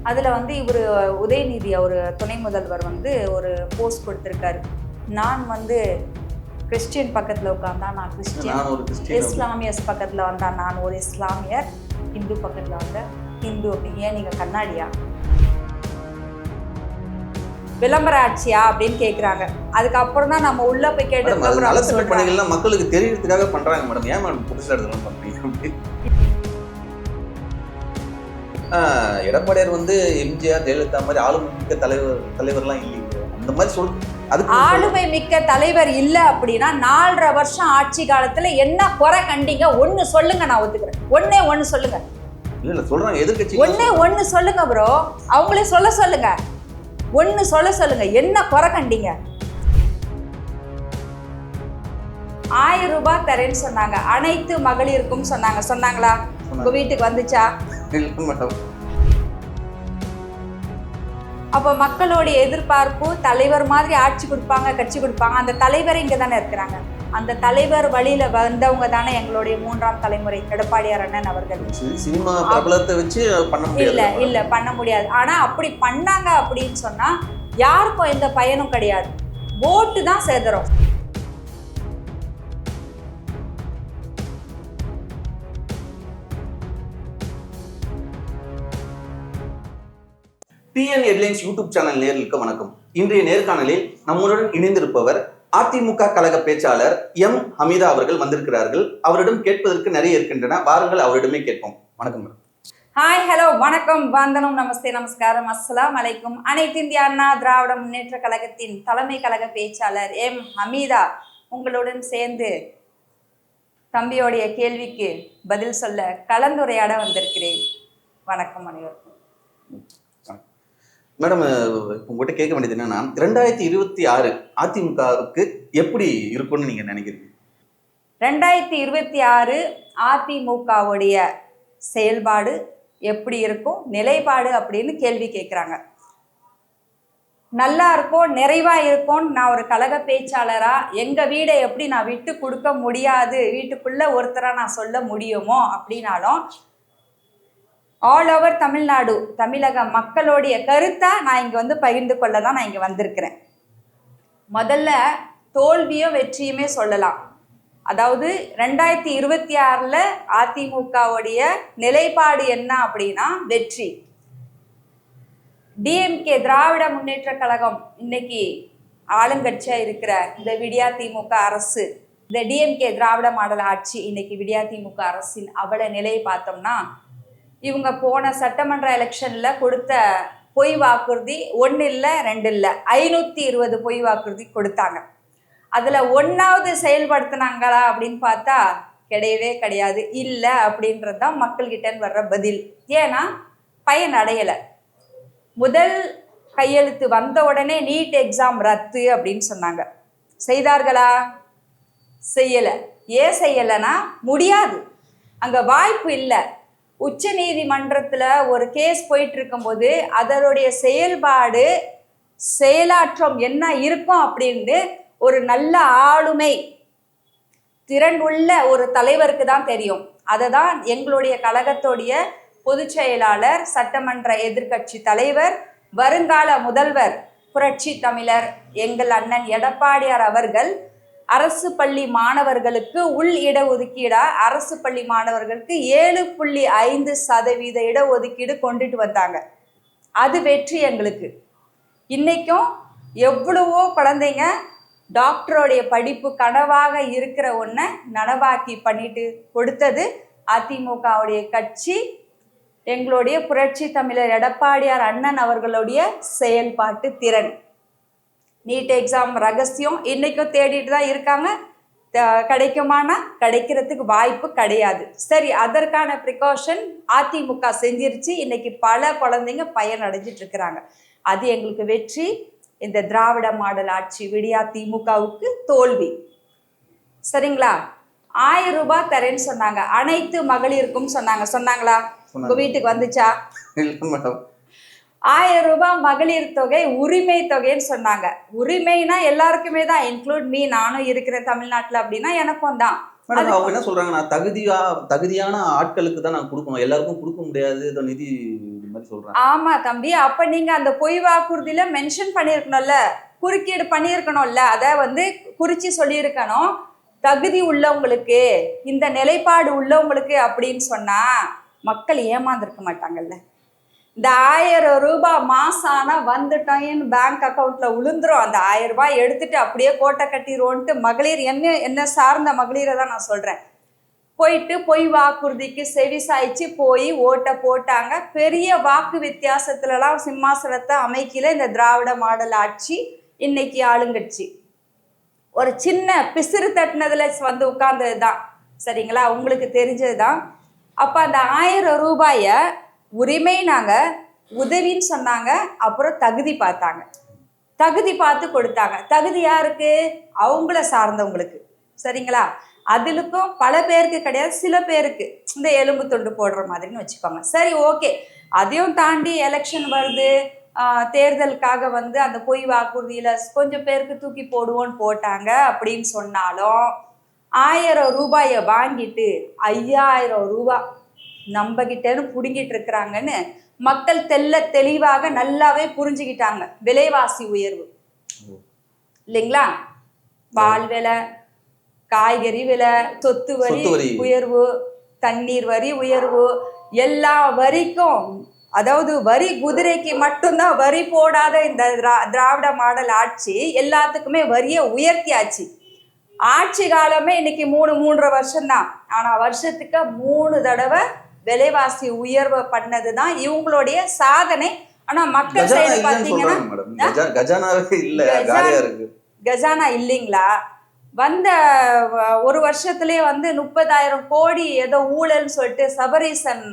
அதில் வந்து இவர் உதயநிதி அவர் துணை முதல்வர் வந்து ஒரு போஸ்ட் கொடுத்துருக்காரு. நான் வந்து கிறிஸ்டியன் பக்கத்தில் உட்காந்தா நான் கிறிஸ்டியன், இஸ்லாமியர்ஸ் பக்கத்தில் வந்தா நான் ஒரு இஸ்லாமியர், ஹிந்து பக்கத்தில் வந்த ஹிந்து. அப்படி ஏன் நீங்கள் கண்ணாடியா, விளம்பர ஆட்சியா அப்படின்னு கேட்குறாங்க. அதுக்கப்புறம் தான் நம்ம உள்ள போய் கேட்டு மக்களுக்கு தெரியறதுக்காக பண்றாங்க மேடம். ஏன் மேடம் புதுசாக எடுத்துலாம் பண்றீங்க? எடப்பாடியார் வந்து எம்ஜிஆர் ஜெயலலிதா மாதிரி ஆளுமை மிக்க தலைவர்லாம் இல்லைங்க. அந்த மாதிரி அதுக்கு ஆளுமை மிக்க தலைவர் இல்லை அப்படின்னா 4.5 வருஷம் ஆட்சி காலத்துல என்ன குறை கண்டீங்க? ஒண்ணு சொல்லுங்க, நான் ஒத்துக்கிறேன். ஒண்ணு சொல்லுங்க. இல்ல சொல்றாங்க எதிர்கட்சி. ஒண்ணு சொல்லுங்க ப்ரோ, அவங்களே சொல்லுங்க. ஒண்ணு சொல்லுங்க, என்ன குறை கண்டீங்க? 1000 ரூபாய் தரேன்னு சொன்னாங்க, அனைத்து மகளிருக்கும் சொன்னாங்களா? உங்க வீட்டுக்கு வந்துச்சா? அப்ப மக்களுடைய எதிர்பார்ப்பு தலைவர் மாதிரி ஆட்சி கொடுப்பாங்க, கட்சி கொடுப்பாங்க. அந்த தலைவரை இங்க தானே இருக்கிறாங்க. அந்த தலைவர் வழியில வந்தவங்க தானே எங்களுடைய 3ஆம் தலைமுறை எடப்பாடியார் அண்ணன் அவர்கள். சினிமா பிரபலத்தை வச்சு பண்ண முடியாது. இல்ல பண்ண முடியாது. ஆனா அப்படி பண்ணாங்க அப்படின்னு சொன்னா யாருக்கும் எந்த பயனும் கிடையாது. ஓட்டு தான் சேதரும். டிஎன் ஹெட்லைன்ஸ் யூடியூப் சேனல் நேயர்களுக்கு வணக்கம். இன்றைய நேர்காணலில் நம்முடன் இணைந்திருப்பவர் அதிமுக கழக பேச்சாளர் எம் ஹமீதா அவர்கள் வந்திருக்கிறார்கள். அவரிடம் கேட்பதற்கு நிறைய இருக்கின்றன, வாருங்கள் அவரிடமே கேட்போம். வணக்கம் மேடம். ஹாய், ஹலோ, வணக்கம், வந்தனம், நமஸ்தே, நமஸ்காரம், அஸ்ஸலாம் அலைக்கும். அனைத்து இந்திய அண்ணா திராவிட முன்னேற்ற கழகத்தின் தலைமை கழக பேச்சாளர் எம் ஹமீதா உங்களுடன் சேர்ந்து தம்பியோடைய கேள்விக்கு பதில் சொல்ல கலந்துரையாட வந்திருக்கிறேன். வணக்கம் அனைவருக்கும். மேடம், உங்கள்கிட்ட கேட்க வேண்டியது என்னன்னா, 2026 அதிமுகவுக்கு எப்படி இருக்கும்னு நீங்க நினைக்கிறீங்க? 2026 அதிமுகவுடைய செயல்பாடு எப்படி இருக்கும், நிலைப்பாடு அப்படின்னு கேள்வி கேட்குறாங்க. நல்லா இருக்கும், நிறைவா இருக்கும்னு நான் ஒரு கழக பேச்சாளரா எங்க வீடை எப்படி நான் விட்டு கொடுக்க முடியாது, வீட்டுக்குள்ள ஒருத்தரா நான் சொல்ல முடியுமோ அப்படின்னாலும் ஆல் ஓவர் தமிழ்நாடு, தமிழக மக்களுடைய கருத்தா நான் இங்க வந்து பகிர்ந்து கொள்ள தான் நான் இங்க வந்திருக்கிறேன். முதல்ல தோல்வியும் வெற்றியுமே சொல்லலாம். அதாவது 2026 அதிமுகவுடைய நிலைப்பாடு என்ன அப்படின்னா வெற்றி. டிஎம்கே திராவிட முன்னேற்ற கழகம் இன்னைக்கு ஆளுங்கட்சியா இருக்கிற இந்த விடியா திமுக அரசு, இந்த டிஎம்கே திராவிட மாடல் ஆட்சி, இன்னைக்கு விடியா திமுக அரசின் அவல நிலையை பார்த்தோம்னா, இவங்க போன சட்டமன்ற எலெக்ஷன்ல கொடுத்த பொய் வாக்குறுதி 1 இல்லை 2 இல்லை 520 பொய் வாக்குறுதி கொடுத்தாங்க. அதுல 1வது செயல்படுத்தினாங்களா அப்படின்னு பார்த்தா கிடையவே கிடையாது. இல்லை அப்படின்றது தான் மக்கள்கிட்ட வர்ற பதில். ஏன்னா பயன் அடையலை. முதல் கையெழுத்து வந்த உடனே நீட் எக்ஸாம் ரத்து அப்படின்னு சொன்னாங்க. செய்தார்களா? செய்யலை. ஏன் செய்யலைன்னா முடியாது, அங்க வாய்ப்பு இல்லை. உச்ச நீதிமன்றத்துல ஒரு கேஸ் போயிட்டு இருக்கும்போது அதனுடைய செயல்பாடு செயலாற்றம் என்ன இருக்கும் அப்படின்னு ஒரு நல்ல ஆளுமை திறன் உள்ள ஒரு தலைவருக்கு தான் தெரியும். அதை தான் எங்களுடைய கழகத்துடைய பொதுச் செயலாளர், சட்டமன்ற எதிர்கட்சி தலைவர், வருங்கால முதல்வர், புரட்சி தமிழர் எங்கள் அண்ணன் எடப்பாடியார் அவர்கள் அரசு பள்ளி மாணவர்களுக்கு உள் இடஒதுக்கீடா அரசு பள்ளி மாணவர்களுக்கு 7.5% இடஒதுக்கீடு கொண்டுட்டு வந்தாங்க. அது வெற்றி எங்களுக்கு. இன்னைக்கும் எவ்வளவோ குழந்தைங்க டாக்டருடைய படிப்பு கனவாக இருக்கிற ஒன்றை நனவாக்கி பண்ணிட்டு கொடுத்தது அதிமுகவுடைய கட்சி, எங்களுடைய புரட்சி தமிழர் எடப்பாடியார் அண்ணன் அவர்களுடைய செயல்பாட்டு திறன். நீட் எக்ஸாம் ரகசியம் இன்னைக்கும் தேடிட்டு தான் இருக்காங்க. கிடைக்குமானா கிடைக்கிறதுக்கு வாய்ப்பு கிடையாது. சரி, அதற்கான ப்ரிகாஷன் அதிமுக செஞ்சிருச்சு. இன்னைக்கு பல குழந்தைங்க பயன் அடைஞ்சிட்டு இருக்கிறாங்க. அது எங்களுக்கு வெற்றி. இந்த திராவிட மாடல் ஆட்சி விடியா திமுகவுக்கு தோல்வி. சரிங்களா? 1000 ரூபாய் தரேன்னு சொன்னாங்க, அனைத்து மகளிருக்கும் சொன்னாங்களா? உங்க வீட்டுக்கு வந்துச்சா? 1000 ரூபாய் மகளிர் தொகை உரிமை தொகைன்னு சொன்னாங்க. உரிமைனா எல்லாருக்குமே தான், இன்க்ளூட் மீ, நானும் இருக்கிறேன் தமிழ்நாட்டில் அப்படின்னா எனக்கும் தான். அவங்க என்ன சொல்றாங்கன்னா, தகுதியான ஆட்களுக்கு தான் நான் கொடுக்கணும், எல்லாருக்கும் கொடுக்க முடியாது, நிதி மாதிரி சொல்றாங்க. ஆமா தம்பி, அப்ப நீங்க அந்த பொய் வாக்குறுதியில மென்ஷன் பண்ணிருக்கணும்ல, குறுக்கீடு பண்ணியிருக்கணும்ல, அதை வந்து குறிச்சு சொல்லியிருக்கணும். தகுதி உள்ளவங்களுக்கு, இந்த நிலைப்பாடு உள்ளவங்களுக்கு அப்படின்னு சொன்னா மக்கள் ஏமாந்துருக்க மாட்டாங்கல்ல. இந்த 1000 ரூபாய் மாசம் ஆனா வந்துட்டோன்னு பேங்க் அக்கௌண்ட்ல விழுந்துரும். அந்த 1000 ரூபாய் எடுத்துட்டு அப்படியே கோட்டை கட்டிடுவோன்ட்டு மகளிர், என்ன சார்ந்த மகளிரை தான் நான் சொல்றேன், போயிட்டு பொய் வாக்குறுதிக்கு செவி சாய்ச்சி போய் ஓட்டை போட்டாங்க. பெரிய வாக்கு வித்தியாசத்துலலாம் சிம்மாசனத்தை அமைக்கல இந்த திராவிட மாடல் ஆட்சி. இன்னைக்கு ஆளுங்கட்சி ஒரு சின்ன பிசிறு தட்டினதுல வந்து உட்கார்ந்தது தான், சரிங்களா, உங்களுக்கு தெரிஞ்சது தான். அப்போ அந்த 1000 ரூபாய உரிமை நாங்க உதவின்னு சொன்னாங்க. அப்புறம் தகுதி பார்த்தாங்க, தகுதி பார்த்து கொடுத்தாங்க. தகுதி யாருக்கு? அவங்கள சார்ந்தவங்களுக்கு, சரிங்களா. அதுலுக்கும் பல பேருக்கு கிடையாது, சில பேருக்கு இந்த எலும்பு தொண்டு போடுற மாதிரின்னு வச்சுக்கோங்க. சரி, ஓகே. அதையும் தாண்டி எலெக்ஷன் வருது, தேர்தலுக்காக வந்து அந்த பொய் வாக்குறுதியில கொஞ்சம் பேருக்கு தூக்கி போடுவோன்னு போட்டாங்க. அப்படின்னு சொன்னாலும் 1000 ரூபாயை வாங்கிட்டு 5000 ரூபாய் நம்ம கிட்டன்னு புடுங்கிட்டு இருக்கிறாங்கன்னு மக்கள் தெளிவாக நல்லாவே புரிஞ்சுக்கிட்டாங்க. விலைவாசி உயர்வு இல்லைங்களா, பால் விலை, காய்கறி விலை, சொத்து வரி உயர்வு, தண்ணீர் வரி உயர்வு, எல்லா வரிக்கும், அதாவது வரி குதிரைக்கு மட்டும்தான் வரி போடாத இந்த திராவிட மாடல் ஆட்சி எல்லாத்துக்குமே வரியை உயர்த்தியாச்சு. ஆட்சி காலமே இன்னைக்கு 3.5 வருஷம்தான். ஆனா வருஷத்துக்கு 3 தடவை விலைவாசி உயர்வு பண்ணது தான் இவங்களுடைய சாதனை. ஆனா மக்கள் சைடு பாத்தீங்கன்னா கஜானா இல்லைங்களா, வந்த ஒரு வருஷத்துலேயே வந்து 30,000 கோடி ஏதோ ஊழல்னு சொல்லிட்டு சபரீசன்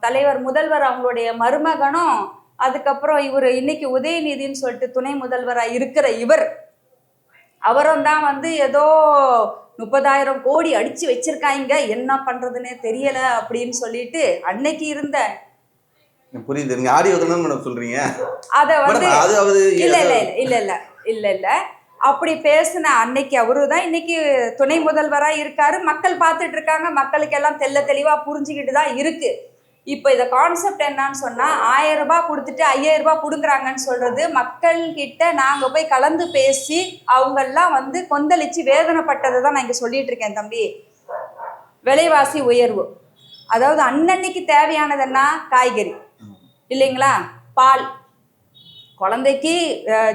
தலைவர் முதல்வர் அவங்களுடைய மருமகனும், அதுக்கப்புறம் இவர் இன்னைக்கு உதயநிதின்னு சொல்லிட்டு துணை முதல்வராக இருக்கிற அவரும் தான் வந்து ஏதோ 30,000 கோடி அடிச்சு வச்சிருக்காங்க, என்ன பண்றதுன்னே தெரியல அப்படின்னு சொல்லிட்டு அன்னைக்கு இருந்த புரியுது. நீங்க ஆடியோ தானே சொல்றீங்க, அத வந்து இல்ல அப்படி பேசின அன்னைக்கு அவரு தான் இன்னைக்கு துணை முதல்வராக இருக்காரு. மக்கள் பார்த்துட்டு இருக்காங்க, மக்களுக்கு எல்லாம் தெளிவா புரிஞ்சுக்கிட்டு தான் இருக்கு. இப்போ இதை கான்செப்ட் என்னன்னு சொன்னா, 1000 ரூபாய் கொடுத்துட்டு 5000 ரூபாய் கொடுக்குறாங்கன்னு சொல்றது, மக்கள் கிட்ட நாங்க போய் கலந்து பேசி அவங்கெல்லாம் வந்து கொந்தளிச்சு வேதனைப்பட்டதை தான் நான் இங்க சொல்லிட்டு இருக்கேன் தம்பி. விலைவாசி உயர்வு, அதாவது அன்னன்னைக்கு தேவையானது என்ன, காய்கறி இல்லைங்களா, பால், குழந்தைக்கு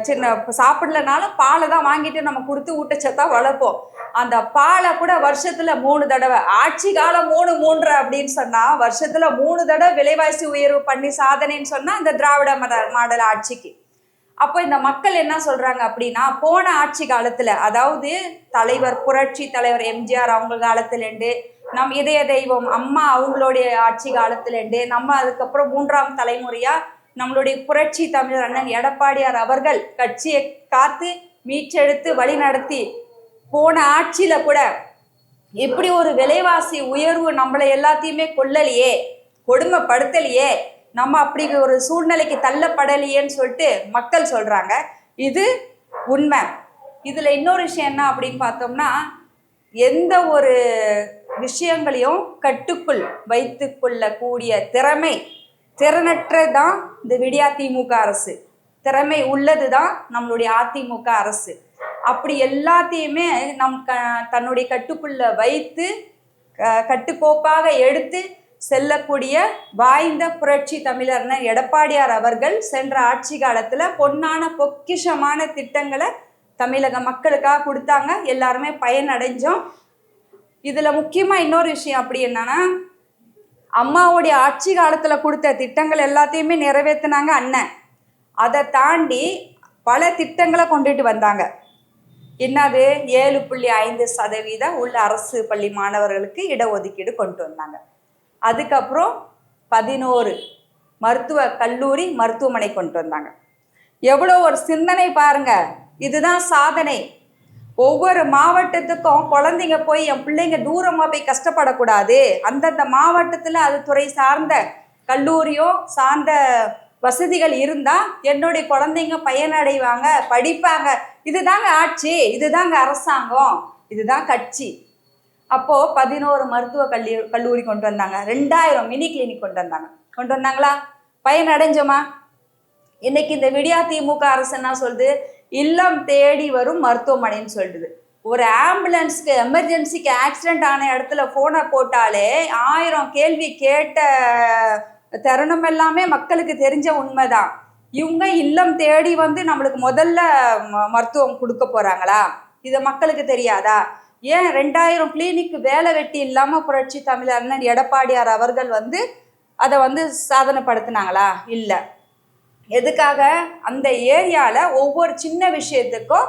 சின்ன சாப்பிடலனாலும் பாலை தான் வாங்கிட்டு நம்ம கொடுத்து ஊட்டச்சத்தா வளர்ப்போம். அந்த பாலை கூட வருஷத்துல 3 தடவை, ஆட்சி காலம் 3 அப்படின்னு சொன்னா வருஷத்துல 3 தடவை விலைவாசி உயர்வு பண்ணி சாதனைன்னு சொன்னா இந்த திராவிட மாடல் ஆட்சிக்கு. அப்போ இந்த மக்கள் என்ன சொல்றாங்க அப்படின்னா, போன ஆட்சி காலத்துல, அதாவது தலைவர் புரட்சி தலைவர் எம்ஜிஆர் அவங்க காலத்துலேருந்து, நம் இதய தெய்வம் அம்மா அவங்களுடைய ஆட்சி காலத்துலேருந்து, நம்ம அதுக்கப்புறம் 3ஆம் தலைமுறையா நம்மளுடைய புரட்சி தமிழர் அண்ணன் எடப்பாடியார் அவர்கள் கட்சியை காத்து மீட்டெடுத்து வழி நடத்தி போன ஆட்சியில கூட எப்படி ஒரு விலைவாசி உயர்வு நம்மளை எல்லாத்தையுமே கொல்லலையே, கொடுமைப்படுத்தலையே, நம்ம அப்படி ஒரு சூழ்நிலைக்கு தள்ளப்படலையேன்னு சொல்லிட்டு மக்கள் சொல்றாங்க. இது உண்மை. இதுல இன்னொரு விஷயம் என்ன அப்படின்னு பார்த்தோம்னா, எந்த ஒரு விஷயங்களையும் கட்டுக்குள் வைத்து கொள்ளக்கூடிய திறனற்றதான் இந்த விடியா திமுக அரசு, திறமை உள்ளது தான் நம்மளுடைய அதிமுக அரசு. அப்படி எல்லாத்தையுமே தன்னுடைய கட்டுக்குள்ள வைத்து கட்டுக்கோப்பாக எடுத்து செல்லக்கூடிய வாய்ந்த புரட்சி தமிழர்ன எடப்பாடியார் அவர்கள் சென்ற ஆட்சி காலத்துல பொன்னான பொக்கிஷமான திட்டங்களை தமிழக மக்களுக்காக கொடுத்தாங்க. எல்லாருமே பயனடைஞ்சோம். இதுல முக்கியமா இன்னொரு விஷயம் அப்படி என்னன்னா, அம்மாவுடைய ஆட்சி காலத்துல கொடுத்த திட்டங்கள் எல்லாத்தையுமே நிறைவேற்றினாங்க அண்ணன். அதை தாண்டி பல திட்டங்களை கொண்டுட்டு வந்தாங்க. என்னது, 7.5% உள்ள அரசு பள்ளி மாணவர்களுக்கு இடஒதுக்கீடு கொண்டு வந்தாங்க. அதுக்கப்புறம் 11 மருத்துவ கல்லூரி மருத்துவமனை கொண்டு வந்தாங்க. எவ்வளோ ஒரு சிந்தனை பாருங்க, இதுதான் சாதனை. ஒவ்வொரு மாவட்டத்துக்கும் குழந்தைங்க போய், என் பிள்ளைங்க தூரமாக போய் கஷ்டப்படக்கூடாது, அந்தந்த மாவட்டத்தில் அது துறை சார்ந்த கல்லூரியோ சார்ந்த வசதிகள் இருந்தால் என்னுடைய குழந்தைங்க பயனடைவாங்க, படிப்பாங்க. இதுதாங்க ஆட்சி, இதுதாங்க அரசாங்கம், இதுதான் கட்சி. அப்போது 11 மருத்துவ கல்லூரி கொண்டு வந்தாங்க, 2000 மினி கிளினிக் கொண்டு வந்தாங்க. கொண்டு வந்தாங்களா? பயன் அடைஞ்சோமா? இன்னைக்கு இந்த விடியா திமுக அரசு என்ன சொல்லுது? இல்லம் தேடி வரும் மருத்துவமனைன்னு சொல்லுது. ஒரு ஆம்புலன்ஸ்க்கு எமர்ஜென்சிக்கு ஆக்சிடென்ட் ஆன இடத்துல போனை போட்டாலே 1000 கேள்வி கேட்ட தருணம் எல்லாமே மக்களுக்கு தெரிஞ்ச உண்மைதான். இவங்க இல்லம் தேடி வந்து நம்மளுக்கு முதல்ல மருத்துவம் கொடுக்க போறாங்களா? இது மக்களுக்கு தெரியாதா? ஏன் 2000 கிளினிக்கு வேலை வெட்டி இல்லாம புரட்சி தமிழர் அண்ணன் எடப்பாடியார் அவர்கள் வந்து அதை வந்து சாதனைப்படுத்தினாங்களா? இல்லை. எதுக்காக? அந்த ஏரியாவில் ஒவ்வொரு சின்ன விஷயத்துக்கும்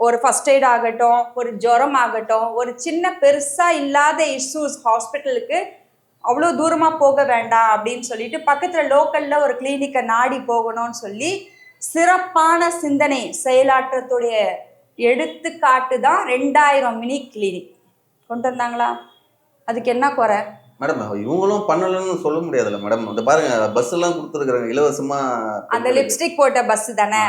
ஒரு ஃபர்ஸ்ட் எய்ட் ஆகட்டும், ஒரு ஜுரம் ஆகட்டும், ஒரு சின்ன பெருசாக இல்லாத இஷ்யூஸ் ஹாஸ்பிட்டலுக்கு அவ்வளோ தூரமாக போக வேண்டாம் அப்படின்னு சொல்லிட்டு பக்கத்தில் லோக்கலில் ஒரு கிளினிக்கை நாடி போகணும்னு சொல்லி சிறப்பான சிந்தனை செயலாற்றத்துடைய எடுத்துக்காட்டு தான் 2000 மினி கிளினிக் கொண்டு வந்தாங்களா? அதுக்கு என்ன குறை? மேடம் இவங்களும் பண்ணலன்னு சொல்ல முடியாதுல்ல மேடம். அந்த பாருங்க பஸ் எல்லாம் கொடுத்துருக்காங்க இலவசமா. அந்த லிப்ஸ்டிக் போட்ட பஸ் தானே?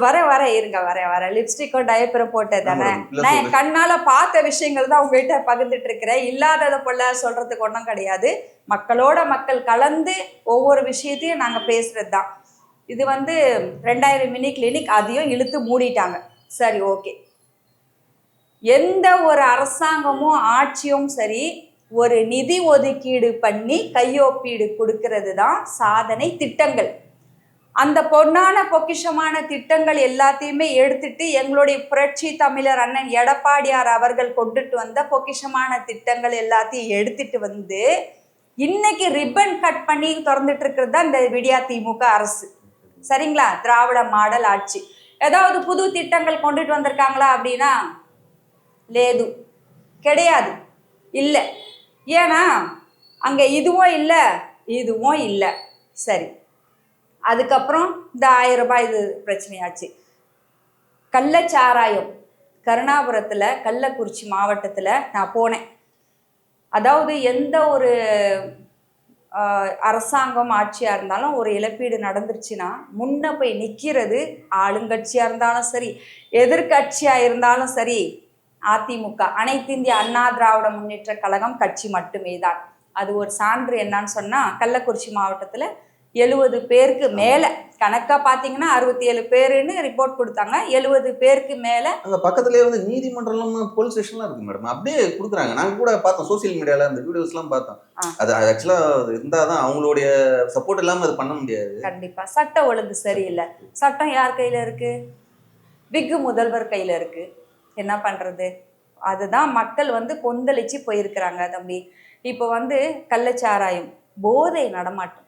வர இருங்க வர லிப்ஸ்டிக்கும் டயப்பரும் போட்டது தானே? நான் என் கண்ணால பார்த்த விஷயங்கள் தான் உங்ககிட்ட பகிர்ந்துட்டு இருக்கிறேன். இல்லாததை போல சொல்றதுக்கு ஒன்றும் கிடையாது. மக்களோட மக்கள் கலந்து ஒவ்வொரு விஷயத்தையும் நாங்கள் பேசுறது தான். இது வந்து 2000 மினி கிளினிக், அதையும் இழுத்து மூடிட்டாங்க. சரி, ஓகே. எந்த ஒரு அரசாங்கமும் ஆட்சியும் சரி ஒரு நிதி ஒதுக்கீடு பண்ணி கையொப்பீடு கொடுக்கறது தான் சாதனை திட்டங்கள். அந்த பொன்னான பொக்கிஷமான திட்டங்கள் எல்லாத்தையுமே எடுத்துட்டு எங்களுடைய புரட்சி தமிழர் அண்ணன் எடப்பாடியார் அவர்கள் கொண்டுட்டு வந்த பொக்கிஷமான திட்டங்கள் எல்லாத்தையும் எடுத்துட்டு வந்து இன்னைக்கு ரிப்பன் கட் பண்ணி திறந்துட்டு இருக்கிறது தான் இந்த விடியா திமுக அரசு. சரிங்களா? திராவிட மாடல் ஆட்சி. ஏதாவது புது திட்டங்கள் கொண்டுட்டு வந்திருக்காங்களா அப்படின்னா லேது, கிடையாது, இல்லை. ஏன்னா அங்கே இதுவும் இல்லை இதுவும் இல்லை. சரி, அதுக்கப்புறம் இந்த 1000 ரூபாய் இது பிரச்சனையாச்சு. கள்ளச்சாராயம் கருணாபுரத்தில், கள்ளக்குறிச்சி மாவட்டத்தில் நான் போனேன். அதாவது எந்த ஒரு அரசாங்கம் ஆட்சியாக இருந்தாலும் ஒரு இழப்பீடு நடந்துருச்சுன்னா முன்ன போய் நிற்கிறது ஆளுங்கட்சியாக இருந்தாலும் சரி, எதிர்கட்சியாக இருந்தாலும் சரி, அதிமுக அனைத்து இந்திய அண்ணா திராவிட முன்னேற்ற கழகம் கட்சி மட்டுமே தான். அது ஒரு சான்று என்னன்னு சொன்னால், கள்ளக்குறிச்சி மாவட்டத்தில் 70 பேருக்கு மேலே, கணக்காக பார்த்தீங்கன்னா 67 பேருன்னு ரிப்போர்ட் கொடுத்தாங்க. 70 பேருக்கு மேலே அங்கே பக்கத்துலேயே வந்து நீதிமன்றம் போலீஸ் ஸ்டேஷன்லாம் இருக்கு மேடம். அப்படியே கொடுக்குறாங்க. நாங்கள் கூட பார்த்தோம் சோசியல் மீடியாவில் அந்த வீடியோஸ்லாம் பார்த்தோம். அது ஆக்சுவலாக இருந்தால் தான் அவங்களுடைய சப்போர்ட் இல்லாமல் அது பண்ண முடியாது. கண்டிப்பாக சட்ட ஒழுங்கு சரியில்லை. சட்டம் யார் கையில் இருக்குது? விக்கு முதல்வர் கையில் இருக்குது. என்ன பண்ணுறது? அதுதான் மக்கள் வந்து கொந்தளிச்சு போயிருக்கிறாங்க தம்பி. இப்போ வந்து கள்ளச்சாராயம், போதை நடமாட்டம்,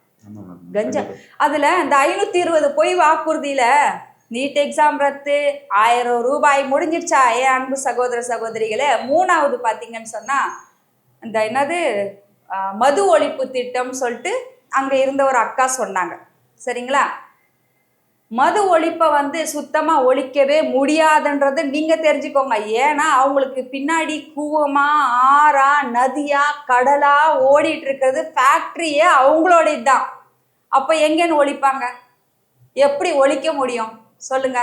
கஞ்சா, அதில் இந்த 520 பொய் வாக்குறுதியில் நீட் எக்ஸாம் ரத்து, 1000 ரூபாய் முடிஞ்சிருச்சா? அன்பு சகோதர சகோதரிகளே, 3வது பார்த்தீங்கன்னு சொன்னால் இந்த என்னது மது ஒழிப்பு திட்டம் சொல்லிட்டு அங்கே இருந்த ஒரு அக்கா சொன்னாங்க. சரிங்களா? மது ஒழிப்பை வந்து சுத்தமாக ஒழிக்கவே முடியாதுன்றது நீங்கள் தெரிஞ்சுக்கோங்க. ஏன்னா அவங்களுக்கு பின்னாடி கூவமா, ஆறா, நதியா, கடலா ஓடிட்டு இருக்கிறது ஃபேக்ட்ரியே அவங்களோட தான். அப்போ எங்கேன்னு ஒழிப்பாங்க? எப்படி ஒழிக்க முடியும் சொல்லுங்க?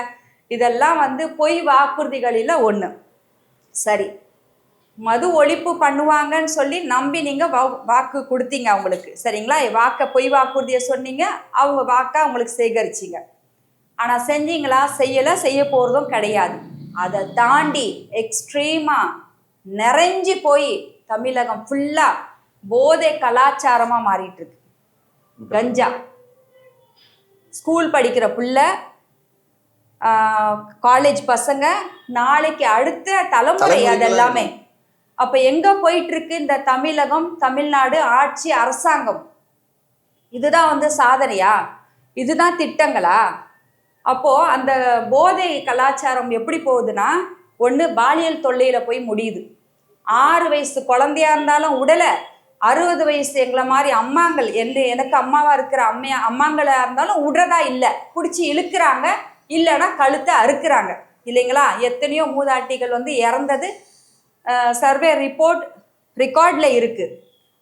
இதெல்லாம் வந்து பொய் வாக்குறுதிகளில் ஒன்று. சரி, மது ஒழிப்பு பண்ணுவாங்கன்னு சொல்லி நம்பி நீங்கள் வாக்கு கொடுத்தீங்க அவங்களுக்கு. சரிங்களா? பொய் வாக்குறுதியை சொன்னீங்க, அவங்க வாக்கை அவங்களுக்கு சேகரிச்சிங்க. ஆனால் செஞ்சீங்களா? செய்யலை, செய்ய போகிறதும் கிடையாது. அதை தாண்டி எக்ஸ்ட்ரீமாக நிறைஞ்சி போய் தமிழகம் ஃபுல்லாக போதை கலாச்சாரமாக மாறிட்டு இருக்கு. கஞ்சா, ஸ்கூல் படிக்கிற பிள்ளை, காலேஜ் பசங்க, நாளைக்கு அடுத்த தலைமுறை அதெல்லாமே. அப்போ எங்கே போயிட்டுருக்கு இந்த தமிழகம், தமிழ்நாடு ஆட்சி அரசாங்கம்? இதுதான் வந்து சாதனையா? இதுதான் திட்டங்களா? அப்போது அந்த போதை கலாச்சாரம் எப்படி போகுதுன்னா, ஒன்று பாலியல் தொல்லையில் போய் முடியுது. 6 வயசு குழந்தையா இருந்தாலும் உடலை, 60 வயசு எங்களை மாதிரி அம்மாங்கள், எனக்கு அம்மாவாக இருக்கிற அம்மாங்களாக இருந்தாலும் விடுறதா இல்லை, பிடிச்சி இழுக்கிறாங்க, இல்லைன்னா கழுத்தை அறுக்கிறாங்க. இல்லைங்களா? எத்தனையோ மூதாட்டிகள் வந்து இறந்தது சர்வே ரெக்கார்டில் இருக்குது.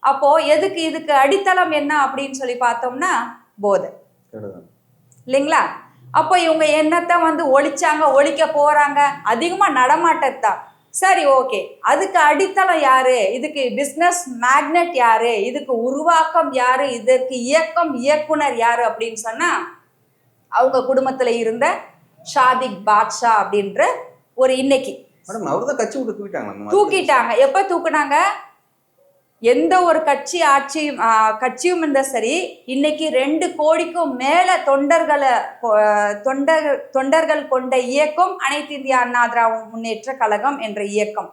அப்போது இதுக்கு அடித்தளம் என்ன அப்படின்னு சொல்லி பார்த்தோம்னா போதை, இல்லைங்களா? அப்போ இவங்க என்னத்தை வந்து ஒழிச்சாங்க, ஒழிக்க போகிறாங்க? அதிகமாக நடமாட்டத்தான். சரி, ஓகே. அதுக்கு அடித்தளம் யாரு, இதுக்கு பிசினஸ் மேக்னெட் யாரு, இதுக்கு உருவாக்கம் யாரு, இதற்கு இயக்குனர் யாரு அப்படின்னு சொன்னா அவங்க குடும்பத்துல இருந்த ஷாதிக் பாட்ஷா அப்படின்ற ஒரு இன்னைக்கு மேடம் அவர் தான் கட்சி விட்டு தூக்கிட்டாங்க. தூக்கிட்டாங்க. எப்ப தூக்குனாங்க? எந்த ஒரு கட்சியும் இருந்தா சரி, இன்னைக்கு 2 கோடிக்கும் மேல தொண்டர்கள் கொண்ட இயக்கம் அனைத்து இந்திய அண்ணா திராவிட முன்னேற்ற கழகம் என்ற இயக்கம்.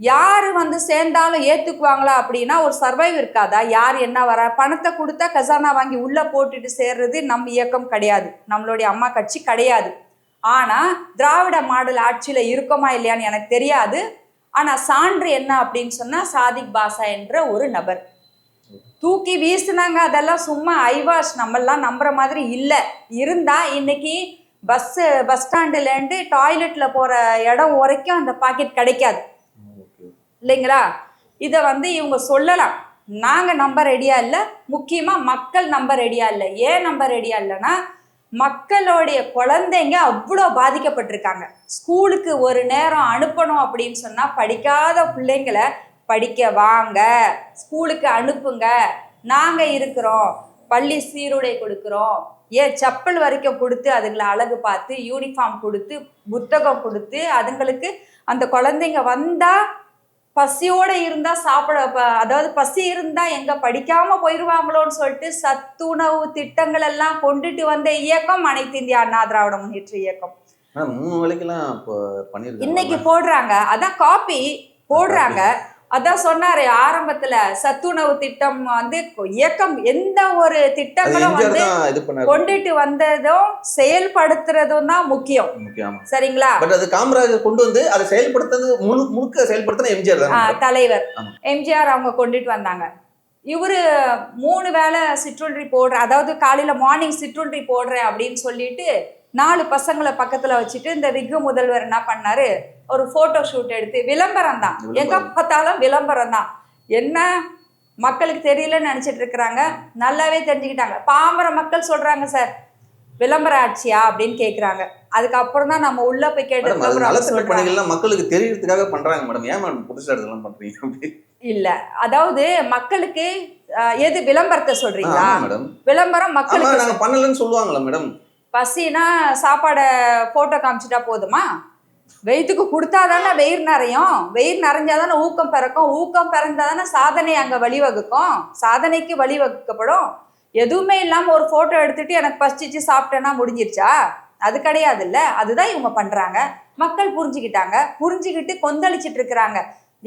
யாரு வந்து சேர்ந்தாலும் ஏத்துக்குவாங்களா அப்படின்னா ஒரு சர்வைவ் இருக்காதா? யார் என்ன வர பணத்தை கொடுத்தா கசானா வாங்கி உள்ள போட்டுட்டு சேர்றது நம்ம இயக்கம் கிடையாது, நம்மளுடைய அம்மா கட்சி கிடையாது. ஆனா திராவிட மாடல் ஆட்சியில இருக்கோமா இல்லையான்னு எனக்கு தெரியாது. ஆனா சான்று என்ன அப்படின்னு சொன்னா சாதிக் பாஷா என்ற ஒரு நபர் தூக்கி வீசினாங்க. அதெல்லாம் சும்மா ஐவாஷ், நம்மெல்லாம் நம்புற மாதிரி இல்லை. இருந்தா இன்னைக்கு பஸ் ஸ்டாண்டுல இருந்து டாய்லெட்ல போற இடம் வரைக்கும் அந்த பாக்கெட் கிடைக்காது இல்லைங்களா? இதை வந்து இவங்க சொல்லலாம், நாங்க நம்ப ரெடியா இல்லை, முக்கியமா மக்கள் நம்ப ரெடியா இல்லை. ஏன் நம்ப ரெடியா இல்லைன்னா மக்களுடைய குழந்தைங்க அவ்வளோ பாதிக்கப்பட்டிருக்காங்க. ஸ்கூலுக்கு ஒரு நேரம் அனுப்பணும் அப்படின்னு சொன்னா படிக்காத பிள்ளைங்களை படிக்க வாங்க, ஸ்கூலுக்கு அனுப்புங்க, நாங்க இருக்கிறோம், பள்ளி சீருடை கொடுக்குறோம், ஏன் செப்பல் வரைக்கும் கொடுத்து அதுங்களை அழகு பார்த்து யூனிஃபார்ம் கொடுத்து புத்தகம் கொடுத்து அதுங்களுக்கு அந்த குழந்தைங்க வந்தா பசியோட இருந்தா அதாவது பசி இருந்தா எங்க படிக்காம போயிருவாங்களோன்னு சொல்லிட்டு சத்துணவு திட்டங்கள் எல்லாம் கொண்டுட்டு வந்த இயக்கம் அனைத்து இந்திய அண்ணா திராவிட முன்னேற்ற இயக்கம். 3 வேளைக்கெல்லாம் இன்னைக்கு போடுறாங்க, அதான் காப்பி போடுறாங்க. அதான் சொன்னாரு ஆரம்பத்துல, சத்துணவு திட்டம் வந்து இயக்கம் எந்த ஒரு திட்டங்களும் வந்து கொண்டுட்டு வந்ததும் செயல்படுத்துறதும் தான் முக்கியம். சரிங்களா? பட் அது காமராஜர் கொண்டு வந்து அதை செயல்படுத்துறது முழுக்க செயல்படுத்தின எம்ஜிஆர் தான் தலைவர். எம்ஜிஆர் அவங்க கொண்டுட்டு வந்தாங்க. இவரு 3 வேளை சிற்றுண்டி போடுறேன், அதாவது காலையில மார்னிங் சிற்றுண்டி போடுறேன் அப்படின்னு சொல்லிட்டு 4 பசங்களை பக்கத்துல வச்சுட்டு இந்த விகு முதல்வர் என்ன பண்ணாரு, ஒரு போட்டோ ஷூட் எடுத்து விளம்பரம் தான், எங்க பார்த்தாலும் விளம்பரம் தான். என்ன மக்களுக்கு தெரியலன்னு நினைச்சிட்டு இருக்கிறாங்க, நல்லாவே தெரிஞ்சுக்கிட்டாங்க. பாமர மக்கள் சொல்றாங்க, சார் விளம்பர ஆட்சியா அப்படின்னு கேக்குறாங்க. அதுக்கப்புறம் தான் நம்ம உள்ள போய் கேட்டு மக்களுக்கு தெரியறதுக்காக பண்றாங்க மேடம். ஏன் மேடம் புதுசா இதெல்லாம் பண்றீங்க? இல்ல, அதாவது மக்களுக்கு எது விளம்பரத்தை சொல்றீங்களா? விளம்பரம் மக்களுக்கு நாங்க பண்ணலன்னு சொல்லுவாங்களா மேடம்? பசினா சாப்பாடை போட்டோ காமிச்சிட்டா போதுமா? வெயிட்டுக்கு கொடுத்தாதானே வெயிர் நிறையும், வெயிர் நிறைஞ்சாதானே ஊக்கம் பிறக்கும், ஊக்கம் பிறந்தாதானே சாதனை அங்கே வழிவகுக்கும், சாதனைக்கு வழிவகுக்கப்படும். எதுவுமே இல்லாமல் ஒரு ஃபோட்டோ எடுத்துட்டு எனக்கு பசிச்சு சாப்பிட்டேன்னா முடிஞ்சிருச்சா? அது கிடையாது இல்ல. அதுதான் இவங்க பண்றாங்க. மக்கள் புரிஞ்சுக்கிட்டாங்க, புரிஞ்சுக்கிட்டு கொந்தளிச்சிட்டு இருக்கிறாங்க.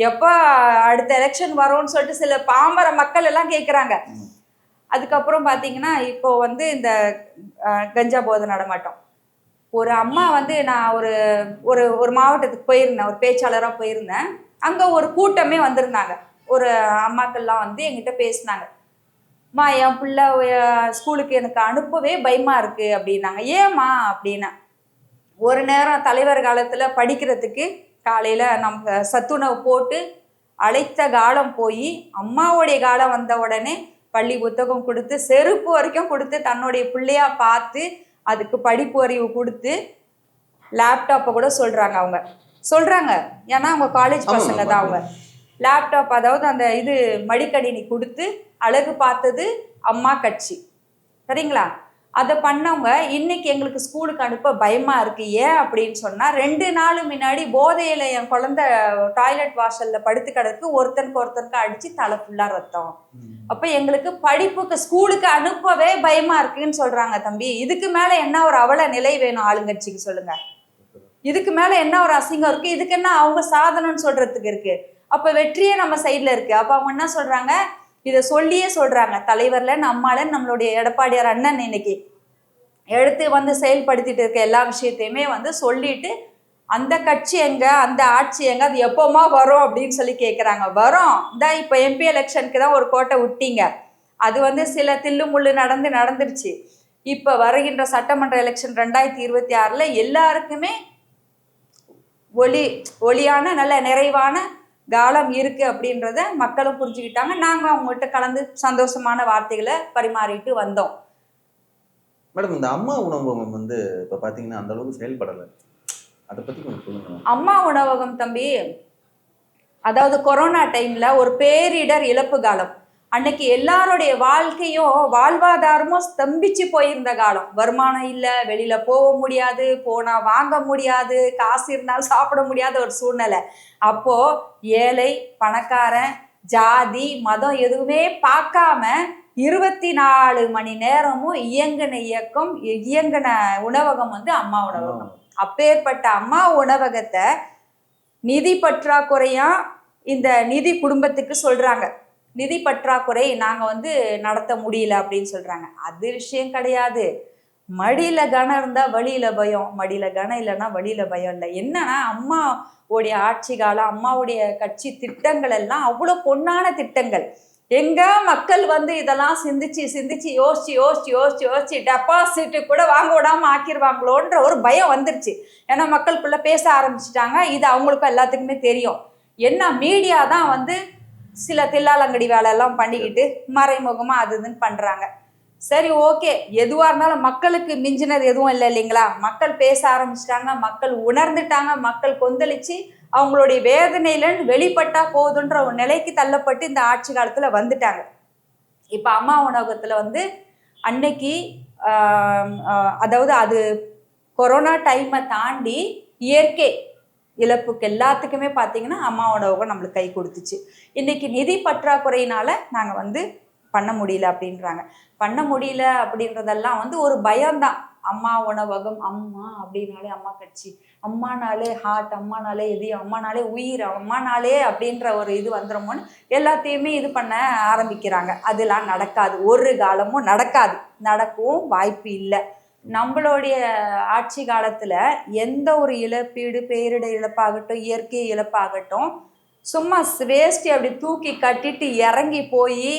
எப்போ அடுத்த எலெக்ஷன் வரும்னு சொல்லிட்டு சில பாமர மக்கள் எல்லாம் கேட்குறாங்க. அதுக்கப்புறம் பார்த்தீங்கன்னா இப்போ வந்து இந்த கஞ்சா போதை நடமாட்டம். ஒரு அம்மா வந்து நான் ஒரு ஒரு ஒரு மாவட்டத்துக்கு போயிருந்தேன், ஒரு பேச்சாளராக போயிருந்தேன். அங்கே ஒரு கூட்டமே வந்திருந்தாங்க. ஒரு அம்மாக்கள்லாம் வந்து என்கிட்ட பேசினாங்க, அம்மா என் பிள்ளை ஸ்கூலுக்கு எனக்கு அனுப்பவே பயமாக இருக்குது அப்படின்னாங்க. ஏம்மா அப்படின்னா, ஒரு நேரம் தலைவர் காலத்தில் படிக்கிறதுக்கு காலையில் நம்ம சத்துணவு போட்டு அழைத்த காலம் போய் அம்மாவுடைய காலம் வந்த உடனே பள்ளி புத்தகம் கொடுத்து செருப்பு வரைக்கும் கொடுத்து தன்னுடைய பிள்ளையா பார்த்து அதுக்கு படிப்பு அறிவு கொடுத்து லேப்டாப்பை கூட சொல்றாங்க. அவங்க சொல்றாங்க, ஏன்னா அவங்க காலேஜ் பசங்க தான். அவங்க லேப்டாப், அதாவது அந்த இது மடிக்கணினி கொடுத்து அழகு பார்த்தது அம்மா கட்சி. சரிங்களா? அதை பண்ணவங்க இன்னைக்கு எங்களுக்கு ஸ்கூலுக்கு அனுப்ப பயமா இருக்கு. ஏன் அப்படின்னு சொன்னா, 2 நாள் முன்னாடி போதையில என் குழந்தை டாய்லெட் வாசல்ல படுத்து கிடக்கு, ஒருத்தருக்கு அடிச்சு தலை ஃபுல்லா ரத்தம். அப்ப எங்களுக்கு படிப்புக்கு ஸ்கூலுக்கு அனுப்பவே பயமா இருக்குன்னு சொல்றாங்க. தம்பி, இதுக்கு மேல என்ன ஒரு அவல நிலை வேணும் ஆளுங்கட்சிக்கு சொல்லுங்க? இதுக்கு மேல என்ன ஒரு அசிங்கம் இருக்கு? இதுக்கு என்ன அவங்க சாதனைன்னு சொல்றதுக்கு இருக்கு? அப்ப வெற்றியே நம்ம சைட்ல இருக்கு. அப்ப அவங்க என்ன சொல்றாங்க, இதை சொல்லியே சொல்றாங்க, தலைவர்ல நம்மால நம்மளுடைய எடப்பாடியார் அண்ணன் இன்னைக்கு எடுத்து வந்து செயல்படுத்திட்டு இருக்க எல்லா விஷயத்தையுமே வந்து சொல்லிட்டு, அந்த கட்சி எங்க, அந்த ஆட்சி எங்க, அது எப்போமா வரும் அப்படின்னு சொல்லி கேட்குறாங்க. வரும். இந்த இப்போ எம்பி எலெக்ஷனுக்கு தான் ஒரு கோட்டை விட்டீங்க, அது வந்து சில தில்லு முள்ளு நடந்துருச்சு. இப்போ வருகின்ற சட்டமன்ற எலெக்ஷன் 2026 எல்லாருக்குமே ஒளியான நல்ல நிறைவான காலம் இருக்கு அப்படின்றத மக்களும் புரிஞ்சுக்கிட்டாங்க. நாங்கள் அவங்ககிட்ட கலந்து சந்தோஷமான வார்த்தைகளை பரிமாறிட்டு வந்தோம். மேடம், இந்த அம்மா உணவகம் வந்து இப்போ பார்த்தீங்கன்னா அந்த அளவுக்கு செயல்படலை. அதை பத்தி கொஞ்சம் சொல்லுங்க. அம்மா உணவகம் தம்பி, அதாவது கொரோனா டைம்ல ஒரு பேரிடர் இழப்பு காலம். அன்னைக்கு எல்லாருடைய வாழ்க்கையும் வாழ்வாதாரமும் ஸ்தம்பிச்சு போயிருந்த காலம். வருமானம் இல்லை, வெளியில போக முடியாது, போனா வாங்க முடியாது, காசு இருந்தாலும் சாப்பிட முடியாத ஒரு சூழ்நிலை. அப்போ ஏழை பணக்காரன் ஜாதி மதம் எதுவுமே பார்க்காம 24 மணி நேரமும் இயங்கின உணவகம் வந்து அம்மா உணவகம். அப்பேற்பட்ட அம்மா உணவகத்தை நிதி பற்றாக்குறையா இந்த நிதி குடும்பத்துக்கு சொல்றாங்க. நிதி பற்றாக்குறை, நாங்க வந்து நடத்த முடியல அப்படின்னு சொல்றாங்க. அது விஷயம் கிடையாது. மடியில கனம் இருந்தா வழியில பயம், மடியில கனம் இல்லைன்னா வழியில பயம் இல்லை. என்னன்னா அம்மாவுடைய ஆட்சி காலம், அம்மாவுடைய கட்சி திட்டங்கள் எல்லாம் அவ்வளோ பொன்னான திட்டங்கள். எங்க மக்கள் வந்து இதெல்லாம் சிந்திச்சு யோசிச்சு டெபாசிட்டு கூட வாங்க விடாம ஆக்கிடுவாங்களோன்ற ஒரு பயம் வந்துருச்சு. ஏன்னா மக்களுக்குள்ள பேச ஆரம்பிச்சுட்டாங்க. இது அவங்களுக்கும் எல்லாத்துக்குமே தெரியும். என்ன மீடியா தான் வந்து சில தில்லாலங்கடி வேலை எல்லாம் பண்ணிக்கிட்டு மறைமுகமா அது இதுன்னு பண்றாங்க. சரி, ஓகே, எதுவா இருந்தாலும் மக்களுக்கு மிஞ்சினது எதுவும் இல்லை இல்லைங்களா? மக்கள் பேச ஆரம்பிச்சிட்டாங்க, மக்கள் உணர்ந்துட்டாங்க, மக்கள் கொந்தளிச்சு அவங்களுடைய வேதனையிலன்னு வெளிப்பட்டா போதுன்ற ஒரு நிலைக்கு தள்ளப்பட்டு இந்த ஆட்சி காலத்துல வந்துட்டாங்க. இப்ப அம்மா உணவகத்துல வந்து அன்னைக்கு அதாவது அது கொரோனா டைமை தாண்டி இயற்கை இழப்புக்கு எல்லாத்துக்குமே பார்த்தீங்கன்னா அம்மா உணவகம் நம்மளுக்கு கை கொடுத்துச்சு. இன்னைக்கு நிதி பற்றாக்குறையினால நாங்கள் வந்து பண்ண முடியல அப்படின்றாங்க. பண்ண முடியல அப்படின்றதெல்லாம் வந்து ஒரு பயம்தான். அம்மா உணவகம், அம்மா அப்படின்னாலே அம்மா கட்சி, அம்மானாலே ஹார்ட், அம்மானாலே இது, அம்மானாலே உயிர், அம்மானாலே அப்படின்ற ஒரு இது வந்துடுமோன்னு எல்லாத்தையுமே இது பண்ண ஆரம்பிக்கிறாங்க. அதெல்லாம் நடக்காது, ஒரு காலமும் நடக்காது, நடக்கவும் வாய்ப்பு இல்லை. நம்மளுடைய ஆட்சி காலத்துல எந்த ஒரு இழப்பீடு, பேரிடர் இழப்பாகட்டும், இயற்கை இழப்பாகட்டும், சும்மா வேஸ்டி அப்படி தூக்கி கட்டிட்டு இறங்கி போய்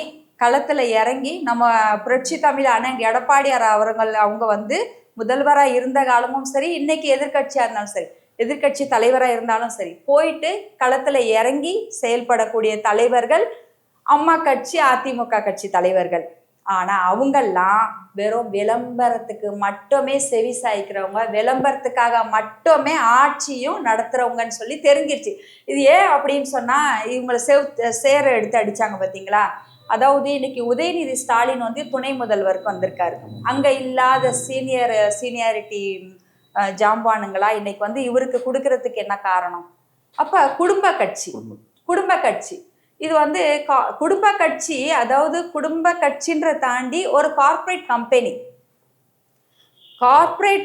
களத்துல இறங்கி நம்ம புரட்சி தமிழ் அண்ணன் எடப்பாடியார் அவங்க வந்து முதல்வராக இருந்த காலமும் சரி, இன்னைக்கு எதிர்கட்சியா இருந்தாலும் சரி, எதிர்கட்சி தலைவராக இருந்தாலும் சரி, போயிட்டு களத்துல இறங்கி செயல்படக்கூடிய தலைவர்கள் அம்மா கட்சி, அதிமுக கட்சி தலைவர்கள். ஆனா அவங்கெல்லாம் வெறும் விளம்பரத்துக்கு மட்டுமே செவி சாய்க்கிறவங்க, விளம்பரத்துக்காக மட்டுமே ஆட்சியும் நடத்துறவங்கன்னு சொல்லி தெரிஞ்சிருச்சு. இது ஏன் அப்படின்னு சொன்னா, இவங்களை சேர எடுத்து அடிச்சாங்க பார்த்தீங்களா? அதாவது இன்னைக்கு உதயநிதி ஸ்டாலின் வந்து துணை முதல்வருக்கு வந்திருக்காரு. அங்க இல்லாத சீனியாரிட்டி ஜாம்பானுங்களா இன்னைக்கு வந்து இவருக்கு கொடுக்கறதுக்கு என்ன காரணம்? அப்ப குடும்ப கட்சி இது வந்து குடும்ப கட்சி, அதாவது குடும்ப கட்சின்ற தாண்டி ஒரு கார்ப்பரேட்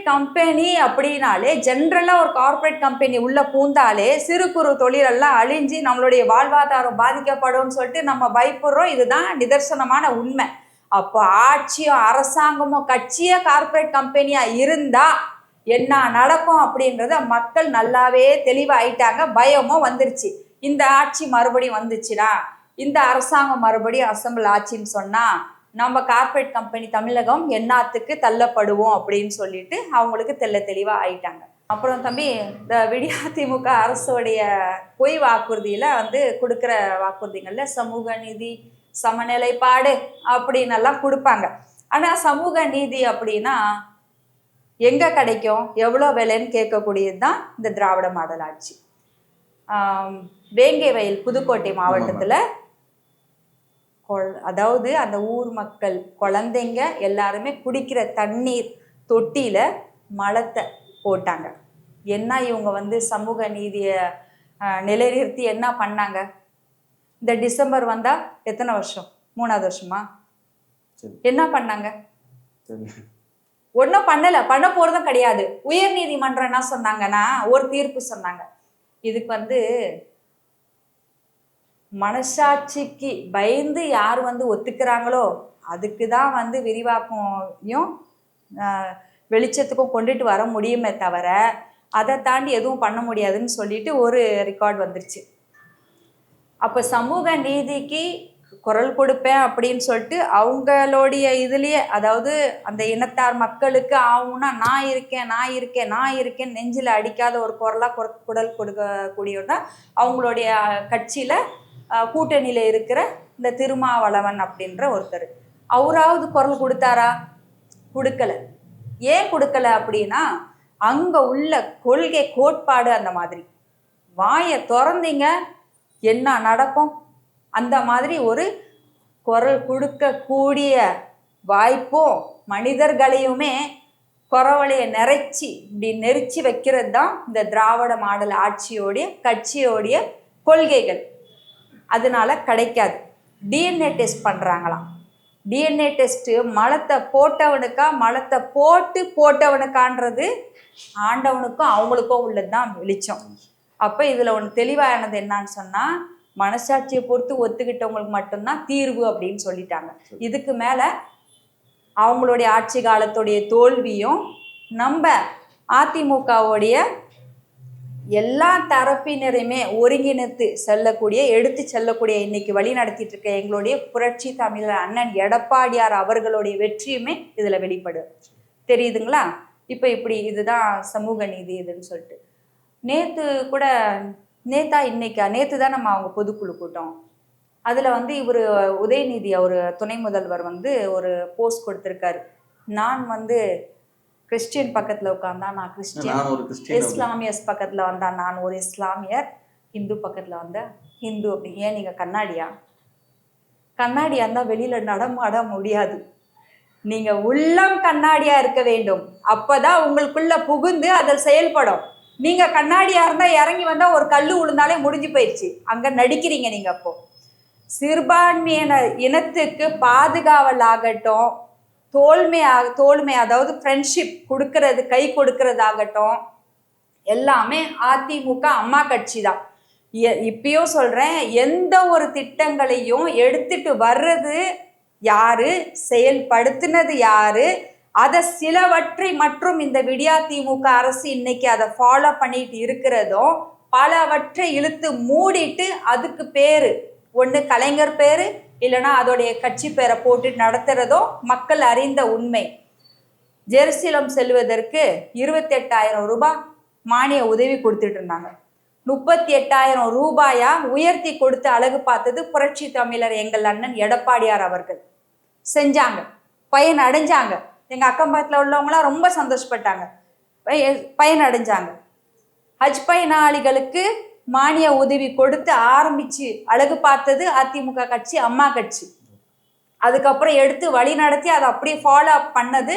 கம்பெனி அப்படின்னாலே, ஜென்ரலா ஒரு கார்ப்பரேட் கம்பெனி உள்ள பூந்தாலே சிறு குறு தொழிலெல்லாம் அழிஞ்சு நம்மளுடைய வாழ்வாதாரம் பாதிக்கப்படும் சொல்லிட்டு நம்ம பயப்படுறோம். இதுதான் நிதர்சனமான உண்மை. அப்போ ஆட்சியும் அரசாங்கமும் கட்சியே கார்ப்பரேட் கம்பெனியா இருந்தா என்ன நடக்கும் அப்படின்றத மக்கள் நல்லாவே தெளிவாயிட்டாங்க. பயமும் வந்துருச்சு. இந்த ஆட்சி மறுபடியும் வந்துச்சுன்னா, இந்த அரசாங்கம் மறுபடியும் அசம்பிள் ஆட்சின்னு சொன்னா நம்ம கார்ப்பரேட் கம்பெனி தமிழகம் என்னாத்துக்கு தள்ளப்படுவோம் அப்படின்னு சொல்லிட்டு அவங்களுக்கு தெளிவா ஆயிட்டாங்க. அப்புறம் தம்பி, இந்த அதிமுக அரசுடைய பொய் வாக்குறுதியில வந்து கொடுக்குற வாக்குறுதிகள்ல சமூக நீதி, சமநிலைப்பாடு அப்படின்னு எல்லாம் கொடுப்பாங்க. ஆனா சமூக நீதி அப்படின்னா எங்க கிடைக்கும், எவ்வளோ விலைன்னு கேட்கக்கூடியது தான் இந்த திராவிட மாடல் ஆட்சி. வேங்கை வயல், புதுக்கோட்டை மாவட்டத்துல அதாவது அந்த ஊர் மக்கள் குழந்தைங்க எல்லாருமே குடிக்கிற தண்ணீர் தொட்டியில மலத்தை போட்டாங்க. என்ன இவங்க வந்து சமூக நீதியை நிலைநிறுத்தி என்ன பண்ணாங்க? இந்த டிசம்பர் வந்தா எத்தனை வருஷம்? 3வது வருஷமா? என்ன பண்ணாங்க? ஒன்றும் பண்ணல, பண்ண போறதும் கிடையாது. உயர் நீதிமன்றம் என்ன சொன்னாங்கன்னா, ஒரு தீர்ப்பு சொன்னாங்க. இதுக்கு வந்து மனசாட்சிக்கு பயந்து யார் வந்து ஒத்துக்கிறாங்களோ அதுக்கு தான் வந்து விரிவாக்கையும் வெளிச்சத்துக்கும் கொண்டுட்டு வர முடியுமே தவிர அதை தாண்டி எதுவும் பண்ண முடியாதுன்னு சொல்லிட்டு ஒரு ரெக்கார்ட் வந்துருச்சு. அப்போ சமூக நீதிக்கு குரல் கொடுப்பேன் அப்படின்னு சொல்லிட்டு அவங்களுடைய இதுலேயே, அதாவது அந்த இனத்தார் மக்களுக்கு ஆகும்னா நான் இருக்கேன் நெஞ்சில் அடிக்காத ஒரு குரல் கொடுக்கக்கூடியவர் தான் அவங்களுடைய கட்சியில் கூட்டணியில் இருக்கிற இந்த திருமாவளவன் அப்படின்ற ஒருத்தர். அவராவது குரல் கொடுத்தாரா? கொடுக்கல. ஏன் கொடுக்கல அப்படின்னா, அங்க உள்ள கொள்கை கோட்பாடு அந்த மாதிரி. வாயை திறந்தீங்க என்ன நடக்கும், அந்த மாதிரி ஒரு குரல் கொடுக்கக்கூடிய வாய்ப்பும் மனிதர்களையுமே குறவலையை நிறைச்சி இப்படி நெரிச்சி வைக்கிறது தான் இந்த திராவிட மாடல் ஆட்சியோடைய கட்சியோடைய கொள்கைகள். அதனால கிடைக்காது. டிஎன்ஏ டெஸ்ட் பண்ணுறாங்களாம். டிஎன்ஏ டெஸ்ட்டு மலத்தை போட்டவனுக்கா மலத்தை போட்டவனுக்கான்றது ஆண்டவனுக்கும் அவங்களுக்கும் உள்ளது தான் வெளிச்சம். அப்போ இதில் ஒன்று தெளிவானது என்னன்னு சொன்னால், மனசாட்சியை பொறுத்து ஒத்துக்கிட்டவங்களுக்கு மட்டும்தான் தீர்வு அப்படின்னு சொல்லிட்டாங்க. இதுக்கு மேலே அவங்களுடைய ஆட்சி காலத்துடைய தோல்வியும் நம்ம அதிமுகவுடைய எல்லா தரப்பினரையுமே ஒருங்கிணைத்து எடுத்து செல்லக்கூடிய இன்னைக்கு வழி நடத்திட்டு இருக்க எங்களுடைய புரட்சி தமிழர் அண்ணன் எடப்பாடியார் அவர்களுடைய வெற்றியுமே இதில் வெளிப்படும். தெரியுதுங்களா? இப்போ இப்படி இதுதான் சமூக நீதி இதுன்னு சொல்லிட்டு நேற்று தான் நம்ம அவங்க பொதுக்குழு கூட்டம். அதில் வந்து இவர் உதயநிதி அவர் துணை முதல்வர் வந்து ஒரு போஸ்ட் கொடுத்துருக்காரு. நான் வந்து கிறிஸ்டியன் பக்கத்தில் உட்காந்தா நான் கிறிஸ்டியன், இஸ்லாமியர்ஸ் பக்கத்தில் வந்தா நான் ஒரு இஸ்லாமியர், ஹிந்து பக்கத்தில் வந்தா ஹிந்து. அப்படி ஏன் நீங்கள் கண்ணாடியாக இருந்தால் வெளியில் நடமாட முடியாது. நீங்கள் உள்ளம் கண்ணாடியாக இருக்க வேண்டும். அப்போ தான் உங்களுக்குள்ள புகுந்து அதில் செயல்படும். நீங்கள் கண்ணாடியாக இருந்தால் இறங்கி வந்தால் ஒரு கல் விழுந்தாலே முடிஞ்சு போயிடுச்சு. அங்கே நடிக்கிறீங்க நீங்கள். அப்போ சிறுபான்மையின இனத்துக்கு பாதுகாவல் ஆகட்டும், தோல்மை அதாவது ஃப்ரெண்ட்ஷிப் கொடுக்கறது, கை கொடுக்கறதாகட்டும், எல்லாமே அதிமுக அம்மா கட்சி தான். இப்பயும் சொல்கிறேன், எந்த ஒரு திட்டங்களையும் எடுத்துட்டு வர்றது யாரு, செயல்படுத்தினது யாரு, அதை சிலவற்றை மற்றும் இந்த விடியா திமுக அரசு இன்னைக்கு அதை ஃபாலோ பண்ணிட்டு இருக்கிறதும், பலவற்றை இழுத்து மூடிட்டு அதுக்கு பேரு ஒன்று கலைஞர் பேரு இல்லைன்னா அதோடைய கட்சி பேரை போட்டு நடத்துறதோ மக்கள் அறிந்த உண்மை. ஜெருசலம் செல்வதற்கு 28,000 ரூபாய் மானிய உதவி கொடுத்துட்டு இருந்தாங்க. 38,000 ரூபாயா உயர்த்தி கொடுத்து அழகு பார்த்தது புரட்சி தமிழர் எங்கள் அண்ணன் எடப்பாடியார் அவர்கள் செஞ்சாங்க. பயன் அடைஞ்சாங்க. எங்கள் அக்கம் பக்கத்தில் உள்ளவங்களாம் ரொம்ப சந்தோஷப்பட்டாங்க, பயன் அடைஞ்சாங்க. ஹஜ் பயனாளிகளுக்கு மானிய உதவி கொடுத்து ஆரம்பிச்சு அழகு பார்த்தது அதிமுக கட்சி, அம்மா கட்சி. அதுக்கப்புறம் எடுத்து வழி நடத்தி அதை அப்படியே ஃபாலோ அப் பண்ணது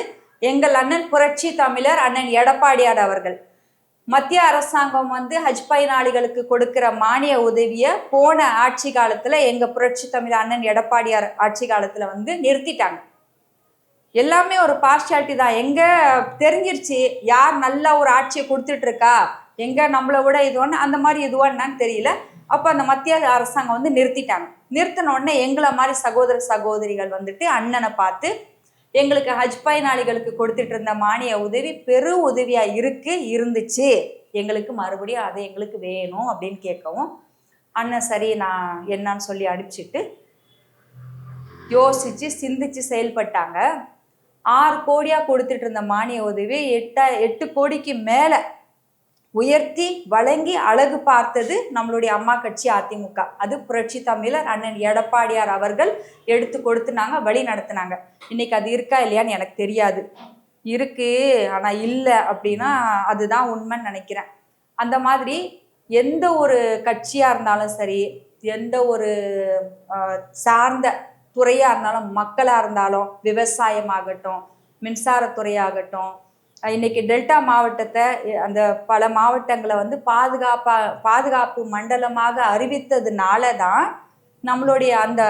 எங்கள் அண்ணன் புரட்சி தமிழர் அண்ணன் எடப்பாடியார் அவர்கள். மத்திய அரசாங்கம் வந்து ஹஜ் பயனாளிகளுக்கு கொடுக்கிற மானிய உதவியை போன ஆட்சி காலத்தில் எங்கள் புரட்சி தமிழர் அண்ணன் எடப்பாடியார் ஆட்சி காலத்தில் வந்து நிறுத்திட்டாங்க. எல்லாமே ஒரு பார்ஷியாலிட்டி தான். எங்கே தெரிஞ்சிருச்சு யார் நல்ல ஒரு ஆட்சியை கொடுத்துட்டு இருக்கா, எங்கே நம்மளை விட இதுவான்னு அந்த மாதிரி இதுவான்னு தெரியல. அப்போ அந்த மத்திய அரசாங்கம் வந்து நிறுத்திட்டாங்க. நிறுத்தின உடனே எங்களை மாதிரி சகோதர சகோதரிகள் வந்துட்டு அண்ணனை பார்த்து எங்களுக்கு ஹஜ் பயனாளிகளுக்கு கொடுத்துட்டு இருந்த மானிய உதவி பெரு உதவியாக இருந்துச்சு, எங்களுக்கு மறுபடியும் அதை எங்களுக்கு வேணும் அப்படின்னு கேட்கவும், அண்ணன் சரி நான் என்னன்னு சொல்லி அனுப்பிச்சிட்டு யோசித்து சிந்திச்சு செயல்பட்டாங்க. 6 கோடியாக கொடுத்துட்டு இருந்த மானிய உதவி 8 கோடிக்கு மேலே உயர்த்தி வழங்கி அழகு பார்த்தது நம்மளுடைய அம்மா கட்சி அதிமுக. அது புரட்சி தமிழர் அண்ணன் எடப்பாடியார் அவர்கள் எடுத்து கொடுத்துனாங்க, வழி நடத்தினாங்க. இன்னைக்கு அது இருக்கா இல்லையான்னு எனக்கு தெரியாது. இருக்கு, ஆனால் இல்லை அப்படின்னா அதுதான் உண்மைன்னு நினைக்கிறேன். அந்த மாதிரி எந்த ஒரு கட்சியாக இருந்தாலும் சரி, எந்த ஒரு சார்ந்த துறையாக இருந்தாலும், மக்களாக இருந்தாலும், விவசாயமாகட்டும், மின்சாரத்துறையாகட்டும், இன்னைக்கு டெல்டா மாவட்டத்தை அந்த பல மாவட்டங்களை வந்து பாதுகாப்பு மண்டலமாக அறிவித்ததுனால தான் நம்மளுடைய அந்த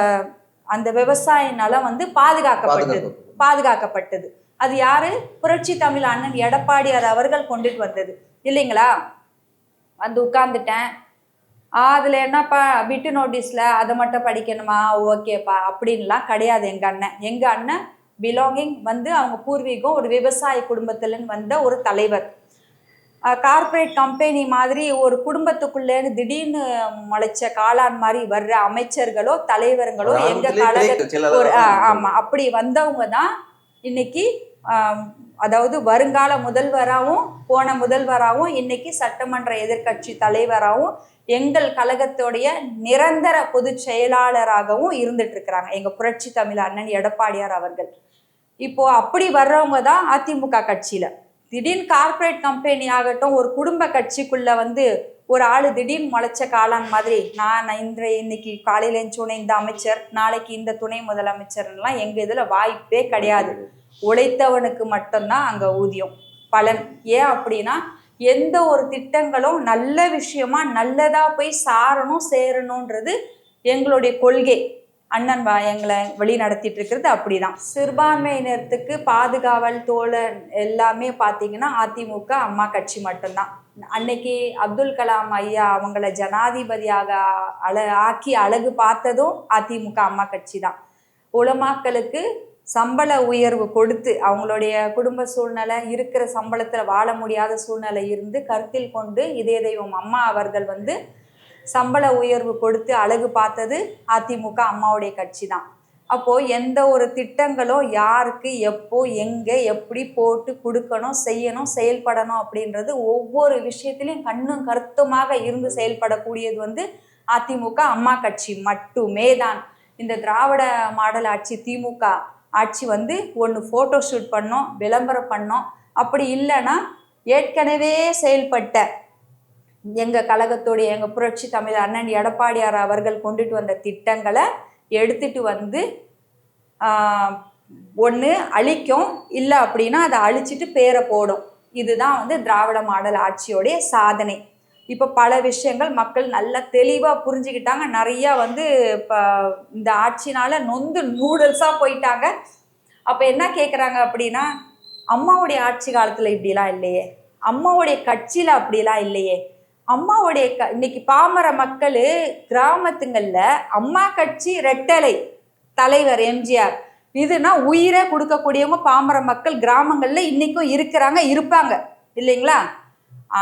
அந்த விவசாய நலம் வந்து பாதுகாக்கப்பட்டது. அது யாரு? புரட்சி தமிழ் அண்ணன் எடப்பாடியார் அவர்கள் கொண்டுட்டு வந்தது இல்லைங்களா? வந்து உட்கார்ந்துட்டேன், அதில் என்னப்பா பிட்டு நோட்டீஸில் அதை மட்டும் படிக்கணுமா, ஓகேப்பா அப்படின்லாம் கிடையாது. எங்கள் அண்ணன் பிலாங்கிங் வந்து அவங்க பூர்வீகம் ஒரு விவசாய குடும்பத்துலன்னு வந்த ஒரு தலைவர். கார்பரேட் கம்பெனி மாதிரி ஒரு குடும்பத்துக்குள்ளேன்னு திடீர்னு முளைச்ச காளான் மாதிரி வர்ற அமைச்சர்களோ தலைவர்களோ எங்க கழக அப்படி வந்தவங்க தான் இன்னைக்கு அதாவது வருங்கால முதல்வராகவும் போன முதல்வராகவும் இன்னைக்கு சட்டமன்ற எதிர்கட்சி தலைவராகவும் எங்கள் கழகத்துடைய நிரந்தர பொதுச் செயலாளராகவும் இருந்துட்டு இருக்கிறாங்க எங்க புரட்சி தமிழ் அண்ணன் எடப்பாடியார் அவர்கள். இப்போ அப்படி வர்றவங்க தான் அதிமுக கட்சியில. திடீர்னு கார்ப்பரேட் கம்பெனி ஆகட்டும், ஒரு குடும்ப கட்சிக்குள்ள வந்து ஒரு ஆள் திடீர்னு முளைச்ச காளான் மாதிரி நான் இன்னைக்கு காலையில எழுந்தோடனே இந்த அமைச்சர், நாளைக்கு இந்த துணை முதலமைச்சர்லாம் எங்க இதுல வாய்ப்பே கிடையாது. உழைத்தவனுக்கு மட்டும்தான் அங்க ஊதியம் பலன். ஏன் அப்படின்னா எந்த ஒரு திட்டங்களும் நல்ல விஷயமா நல்லதா போய் சேரணும்ன்றது எங்களுடைய கொள்கை. அண்ணன் எங்களை வழி நடத்திட்டு இருக்கிறது அப்படிதான். சிறுபான்மையினருக்கு பாதுகாவல் தோழன் எல்லாமே பார்த்தீங்கன்னா அதிமுக அம்மா கட்சி மட்டும்தான். அன்னைக்கு அப்துல் கலாம் ஐயா அவங்கள ஜனாதிபதியாக ஆக்கி அழகு பார்த்ததும் அதிமுக அம்மா கட்சி தான். உலமாக்களுக்கு சம்பள உயர்வு கொடுத்து அவங்களுடைய குடும்ப சூழ்நிலை இருக்கிற சம்பளத்தில் வாழ முடியாத சூழ்நிலை இருந்து கருத்தில் கொண்டு இதய தெய்வம் அம்மா அவர்கள் வந்து சம்பள உயர்வு கொடுத்து அழகு பார்த்தது அதிமுக அம்மாவுடைய கட்சி தான். அப்போது எந்த ஒரு திட்டங்களும் யாருக்கு எப்போ எங்கே எப்படி போட்டு கொடுக்கணும், செய்யணும், செயல்படணும் அப்படின்றது ஒவ்வொரு விஷயத்திலையும் கண்ணும் கருத்துமாக இருந்து செயல்படக்கூடியது வந்து அதிமுக அம்மா கட்சி மட்டுமே தான். இந்த திராவிட மாடல் ஆட்சி திமுக ஆட்சி வந்து ஒன்று ஃபோட்டோ ஷூட் பண்ணோம், விளம்பரம் பண்ணோம், அப்படி இல்லைன்னா ஏற்கனவே செயல்பட்ட எங்கள் கழகத்தோடைய எங்கள் புரட்சி தமிழ் அண்ணன் எடப்பாடியார் அவர்கள் கொண்டுட்டு வந்த திட்டங்களை எடுத்துட்டு வந்து ஒன்று அழிக்கும், இல்லை அப்படின்னா அதை அழிச்சிட்டு பேரை போடும். இதுதான் வந்து திராவிட மாடல் ஆட்சியோடைய சாதனை. இப்போ பல விஷயங்கள் மக்கள் நல்லா தெளிவாக புரிஞ்சுக்கிட்டாங்க. நிறையா வந்து இப்போ இந்த ஆட்சினால நொந்து நூடுல்ஸாக போயிட்டாங்க. அப்போ என்ன கேட்குறாங்க அப்படின்னா, அம்மாவுடைய ஆட்சி காலத்தில் இப்படிலாம் இல்லையே, அம்மாவுடைய கட்சியில் அப்படிலாம் இல்லையே, அம்மாவுடைய இன்னைக்கு பாமர மக்கள் கிராமத்துங்களில் அம்மா கட்சி ரெட்டலை தலைவர் எம்ஜிஆர் இதுனா உயிரை கொடுக்கக்கூடியவங்க பாமர மக்கள் கிராமங்களில் இன்னைக்கும் இருக்கிறாங்க, இருப்பாங்க இல்லைங்களா?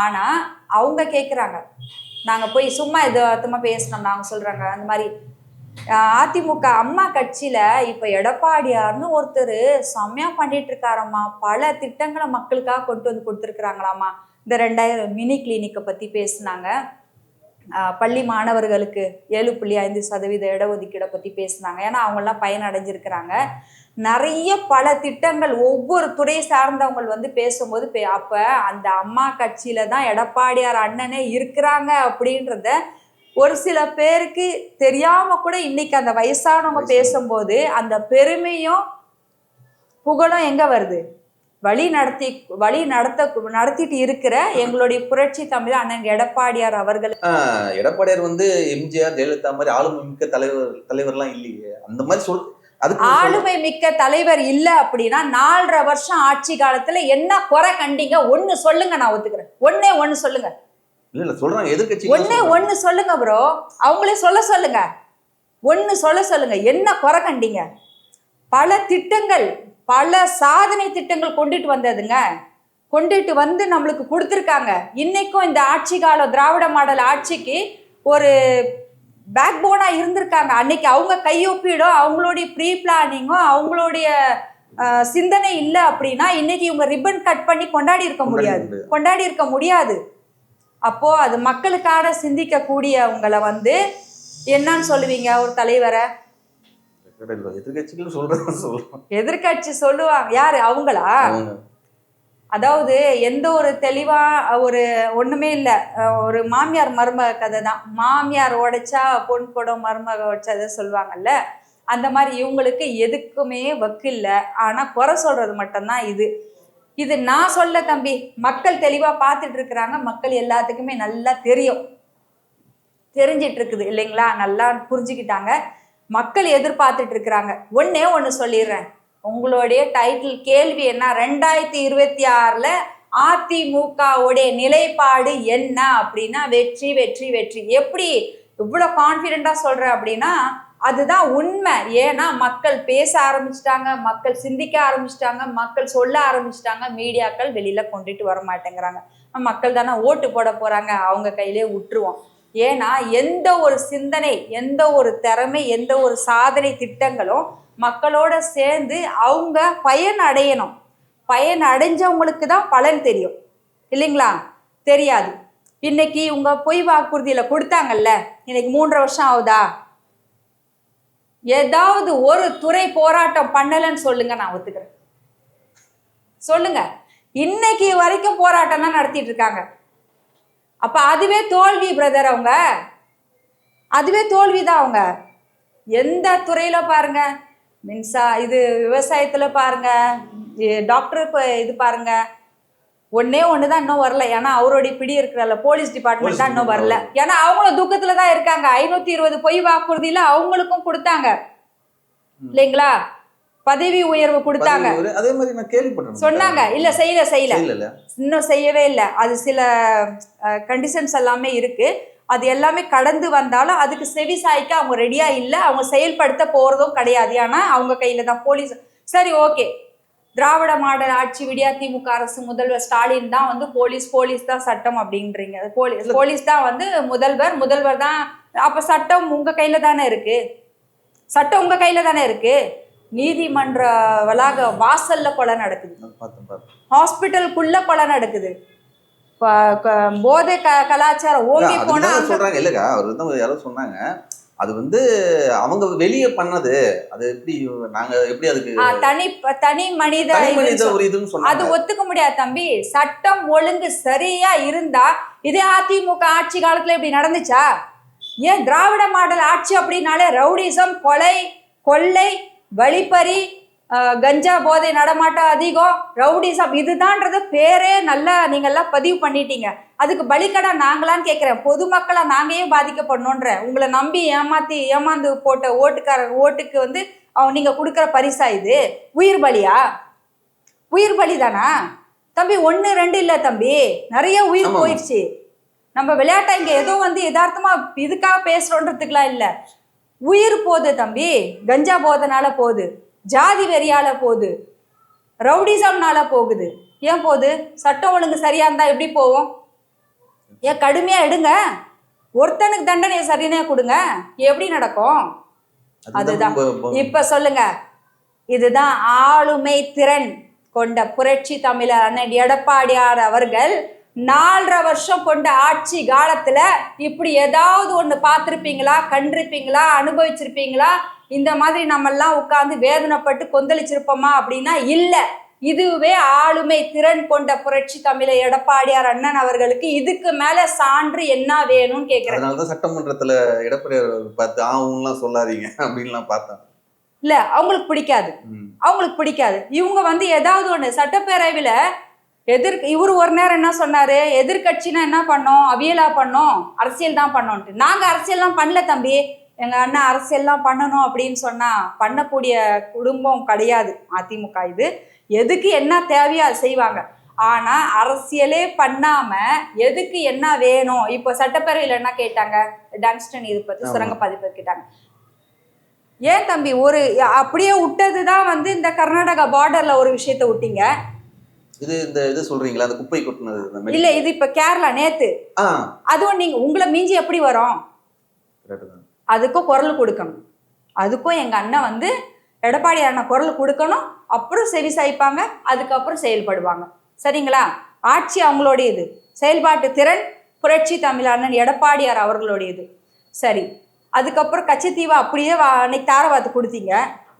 ஆனால் அவங்க கேட்குறாங்க, நாங்கள் போய் சும்மா எதார்த்தமாக பேசினோம், நாங்கள் சொல்கிறாங்க அந்த மாதிரி அதிமுக அம்மா கட்சியில் இப்போ எடப்பாடியார்னு ஒருத்தர் செம்மையாக பண்ணிட்டு இருக்காரம்மா, பல திட்டங்களை மக்களுக்காக கொண்டு வந்து கொடுத்துருக்குறாங்களாம்மா. இந்த 2000 மினி கிளினிக்கை பற்றி பேசினாங்க. பள்ளி மாணவர்களுக்கு 7.5% இடஒதுக்கீடை பற்றி பேசினாங்க. ஏன்னா அவங்களாம் பயனடைஞ்சிருக்கிறாங்க. நிறைய பல திட்டங்கள் ஒவ்வொரு துறை சார்ந்தவங்க வந்து பேசும்போது அப்போ அந்த அம்மா கட்சியில் தான் எடப்பாடியார் அண்ணனே இருக்கிறாங்க அப்படின்றத ஒரு சில பேருக்கு தெரியாமல் கூட இன்னைக்கு அந்த வயசானவங்க பேசும்போது அந்த பெருமையும் புகழும் எங்கே வருது? வழி நடத்திட்டு இருக்கிற எங்களுடைய புரட்சி தமிழ் அண்ணன் எடப்பாடியார் அவர்கள். எடப்பாடியார் வந்து எம்ஜிஆர் ஜெயலலிதா மாதிரி ஆளுமை மிக்க தலைவர்லாம் இல்லையே, அந்த மாதிரி ஆளுமை மிக்க தலைவர் இல்ல அப்படின்னா 4.5 வருஷம் ஆட்சி காலத்துல என்ன குறை கண்டீங்க? ஒண்ணு சொல்லுங்க, நான் ஒத்துக்கிறேன். ஒண்ணு சொல்லுங்க. இல்ல சொல்றாங்க எதிர்க்கட்சி. ஒண்ணு சொல்லுங்க ப்ரோ, அவங்களே சொல்லுங்க. ஒண்ணு சொல்லுங்க, என்ன குறை கண்டீங்க? பல திட்டங்கள், பல சாதனை திட்டங்கள் கொண்டுட்டு வந்ததுங்க, கொண்டுட்டு வந்து நம்மளுக்கு கொடுத்துருக்காங்க. இன்னைக்கும் இந்த ஆட்சி காலம் திராவிட மாடல் ஆட்சிக்கு ஒரு பேக் போனா இருந்திருக்காங்க. அன்னைக்கு அவங்க கையொப்பிடும், அவங்களுடைய ப்ரீ பிளானிங்கும் அவங்களுடைய சிந்தனை இல்லை அப்படின்னா இன்னைக்கு இவங்க ரிப்பன் கட் பண்ணி கொண்டாடி இருக்க முடியாது. அப்போ அது மக்களுக்காக சிந்திக்க கூடியவங்களை வந்து என்னன்னு சொல்லுவீங்க? ஒரு தலைவரை எதிர்கட்சி சொல்லுவாங்க. யாரு? அவங்களா? அதாவது எந்த ஒரு தெளிவா ஒரு ஒண்ணுமே இல்லை, ஒரு மாமியார் மருமக கதை தான். மாமியார் உடைச்சா பொன் குடம், மருமக உடைச்சா சொல்லுவாங்கல்ல, அந்த மாதிரி இவங்களுக்கு எதுக்குமே வக்கில்ல. ஆனா குறை சொல்றது மட்டும்தான் இது நான் சொல்ல தம்பி. மக்கள் தெளிவா பார்த்துட்டு இருக்கிறாங்க, மக்கள் எல்லாத்துக்குமே நல்லா தெரிஞ்சிட்டு இருக்குது இல்லைங்களா? நல்லா புரிஞ்சுக்கிட்டாங்க, மக்கள் எதிர்பார்த்துட்டு இருக்கிறாங்க. ஒண்ணு சொல்லிடுறேன், உங்களுடைய டைட்டில் கேள்வி என்ன? 2026ல அதிமுகவுடைய நிலைப்பாடு என்ன அப்படின்னா வெற்றி வெற்றி வெற்றி. எப்படி இவ்வளோ கான்ஃபிடென்ட்டா சொல்றேன் அப்படின்னா அதுதான் உண்மை. ஏன்னா மக்கள் பேச ஆரம்பிச்சிட்டாங்க, மக்கள் சிந்திக்க ஆரம்பிச்சிட்டாங்க, மக்கள் சொல்ல ஆரம்பிச்சிட்டாங்க. மீடியாக்கள் வெளியில கொண்டுட்டு வர மாட்டேங்கிறாங்க. மக்கள் தானே ஓட்டு போட போறாங்க, அவங்க கையிலே விட்டுருவோம். ஏன்னா எந்த ஒரு சிந்தனை, எந்த ஒரு திறமை, எந்த ஒரு சாதனை திட்டங்களும் மக்களோட சேர்ந்து அவங்க பயன் அடையணும். பயன் அடைஞ்சவங்களுக்கு தான் பலன் தெரியும் இல்லைங்களா? தெரியாது. இன்னைக்கு இவங்க பொய் வாக்குறுதியில கொடுத்தாங்கல்ல, இன்னைக்கு 3.5 வருஷம் ஆகுதா? ஏதாவது ஒரு துறை போராட்டம் பண்ணலன்னு சொல்லுங்க, நான் ஒத்துக்கிறேன். சொல்லுங்க. இன்னைக்கு வரைக்கும் போராட்டம் தான் நடத்திட்டு இருக்காங்க. அப்ப அதுவே தோல்வி பிரதர். அவங்க அதுவே தோல்விதான். அவங்க எந்த துறையில பாருங்க, இது விவசாயத்துல பாருங்க, டாக்டர் இது பாருங்க, ஒன்னே ஒண்ணுதான் இன்னும் வரல. ஏன்னா அவருடைய பிடி இருக்கிற போலீஸ் டிபார்ட்மெண்ட் தான் இன்னும் வரல. ஏன்னா அவங்களும் துக்கத்துலதான் இருக்காங்க. 520 பொய் வாக்குறுதியில அவங்களுக்கும் கொடுத்தாங்க இல்லைங்களா, பதவி உயர்வு கொடுத்தாங்க. அதே மாதிரி நான் கேள்விப்பட்டேன், சொன்னாங்க. இல்ல செய்யல, இன்னும் செய்யவே இல்லை. அது சில கண்டிஷன்ஸ் எல்லாமே இருக்கு. அது எல்லாமே கடந்து வந்தாலும் அதுக்கு செவி சாய்க்க அவங்க ரெடியா இல்லை. அவங்க செயல்படுத்த போறதும் கிடையாது. ஏன்னா அவங்க கையில தான் போலீஸ். சரி, ஓகே, திராவிட மாடல் ஆட்சி விடியா திமுக அரசு, முதல்வர் ஸ்டாலின் தான் வந்து போலீஸ் தான் சட்டம் அப்படின்றீங்க. போலீஸ் தான் வந்து முதல்வர் தான். அப்ப சட்டம் உங்க கையில தானே இருக்கு. சட்டம் உங்க கையில தானே இருக்கு. நீதிமன்ற வளாக வாசல்ல கொலை நடக்குது, ஹாஸ்பிட்டலுக்குள்ள கொலை நடக்குது, போதை கலாச்சாரம் ஓங்கி போனா சொல்றாங்க. இல்லக்கா, அவர் யாரோ சொன்னாங்க, அது வந்து அவங்க வெளியே பண்ணது, அது எப்படி நாங்க எப்படி அதுக்கு தனி மனித அது ஒத்துக்க முடியாது தம்பி. சட்டம் ஒழுங்கு சரியா இருந்தா இதே அதிமுக ஆட்சி காலத்துல இப்படி நடந்துச்சா? ஏன் திராவிட மாடல் ஆட்சி அப்படின்னாலே ரவுடிசம், கொலை, கொள்ளை, வழிப்பறி, கஞ்சா போதை நடமாட்டம் அதிகம், ரவுடிசம் இதுதான்றது பேரே நல்லா நீங்கெல்லாம் பதிவு பண்ணிட்டீங்க. அதுக்கு பலிக்கடா நாங்களான்னு கேட்குறேன். பொதுமக்களை நாங்களே பாதிக்கப்படணுன்ற உங்களை நம்பி ஏமாந்து போட்ட ஓட்டுக்கு வந்து அவங்க நீங்க கொடுக்குற பரிசா இது? உயிர் பலியா? உயிர் பலி தானா தம்பி? 1 2 இல்லை தம்பி, நிறைய உயிர் போயிடுச்சு. நம்ம விளையாட்டா இங்க ஏதோ வந்து யதார்த்தமா இதுக்காக பேசுறோன்றதுக்குலாம் இல்லை. உயிர் போகுது தம்பி. கஞ்சா போதனால போகுது, ஜாதி வெறியால போகுது, ரவுடிசம்னால போகுது. ஏன் போகுது? சட்டம் ஒழுங்கு சரியா இருந்தா எப்படி போவோம்? ஏன் கடுமையா எடுங்க, ஒருத்தனுக்கு தண்டனை சரியா கொடுங்க, எப்படி நடக்கும்? அதுதான் இப்ப சொல்லுங்க. இதுதான் ஆளுமை திறன் கொண்ட புரட்சி தமிழர் அண்ணன் எடப்பாடியார் அவர்கள் 4.5 வருஷம் கொண்ட ஆட்சி காலத்துல இப்படி ஏதாவது ஒண்ணு பார்த்திருப்பீங்களா, கண்டிருப்பீங்களா, அனுபவிச்சிருப்பீங்களா? இந்த மாதிரி நம்ம எல்லாம் உட்கார்ந்து வேதனைப்பட்டு கொந்தளிச்சிருப்போமா அப்படின்னா இல்ல. இதுவே ஆளுமை திறன் கொண்ட புரட்சி தமிழர் எடப்பாடியார் அண்ணன் அவர்களுக்கு இதுக்கு மேல சான்று என்ன வேணும்னு கேக்குறேன். அதனாலதான் சட்டமன்றத்துல எடப்பாடியார் பார்த்து ஆவும்லாம் சொல்லாதீங்க அப்படின்லாம் பார்த்தேன். இல்ல, அவங்களுக்கு பிடிக்காது. இவங்க வந்து ஏதாவது ஒண்ணு சட்டப்பேரவையில இவரு ஒரு நேரம் என்ன சொன்னாரு, எதிர்கட்சினா என்ன பண்ணோம், அவியலா பண்ணோம், அரசியல் தான் பண்ணோன்ட்டு. நாங்க அரசியல்லாம் பண்ணல தம்பி, எங்க அண்ணன் அரசியல்லாம் பண்ணணும் அப்படின்னு சொன்னா பண்ணக்கூடிய குடும்பம் கிடையாது அதிமுக. இது எதுக்கு என்ன தேவையோ அதை செய்வாங்க. ஆனா அரசியலே பண்ணாம எதுக்கு என்ன வேணும்? இப்போ சட்டப்பேரவையில் என்ன கேட்டாங்க, டங்ஸ்டன் இது பத்தி சுரங்க பதிப்பு கேட்டாங்க. ஏன் தம்பி ஒரு அப்படியே விட்டதுதான் வந்து இந்த கர்நாடகா பார்டர்ல ஒரு விஷயத்த விட்டீங்க. இது சொல்றீங்களா, அந்த குப்பை கொட்டினது? இல்ல, இது இப்ப கேரளா நேத்து. அதுவும் நீங்க உங்களை மிஞ்சி எப்படி வரும்? அதுக்கும் குரல் கொடுக்கணும். அதுக்கும் எங்க அண்ணன் வந்து எடப்பாடி அண்ணன் குரல் கொடுக்கணும். அப்புறம் செவி சாய்ப்பாங்க, அதுக்கப்புறம் செயல்படுவாங்க. சரிங்களா? ஆட்சி அவங்களுடையது, செயல்பாட்டு திறன் புரட்சி தமிழ் அண்ணன் எடப்பாடியார் அவர்களுடையது. சரி, அதுக்கப்புறம் கச்சத்தீவை அப்படியே அன்னைக்கு தாரவாத்து கொடுத்தீங்க.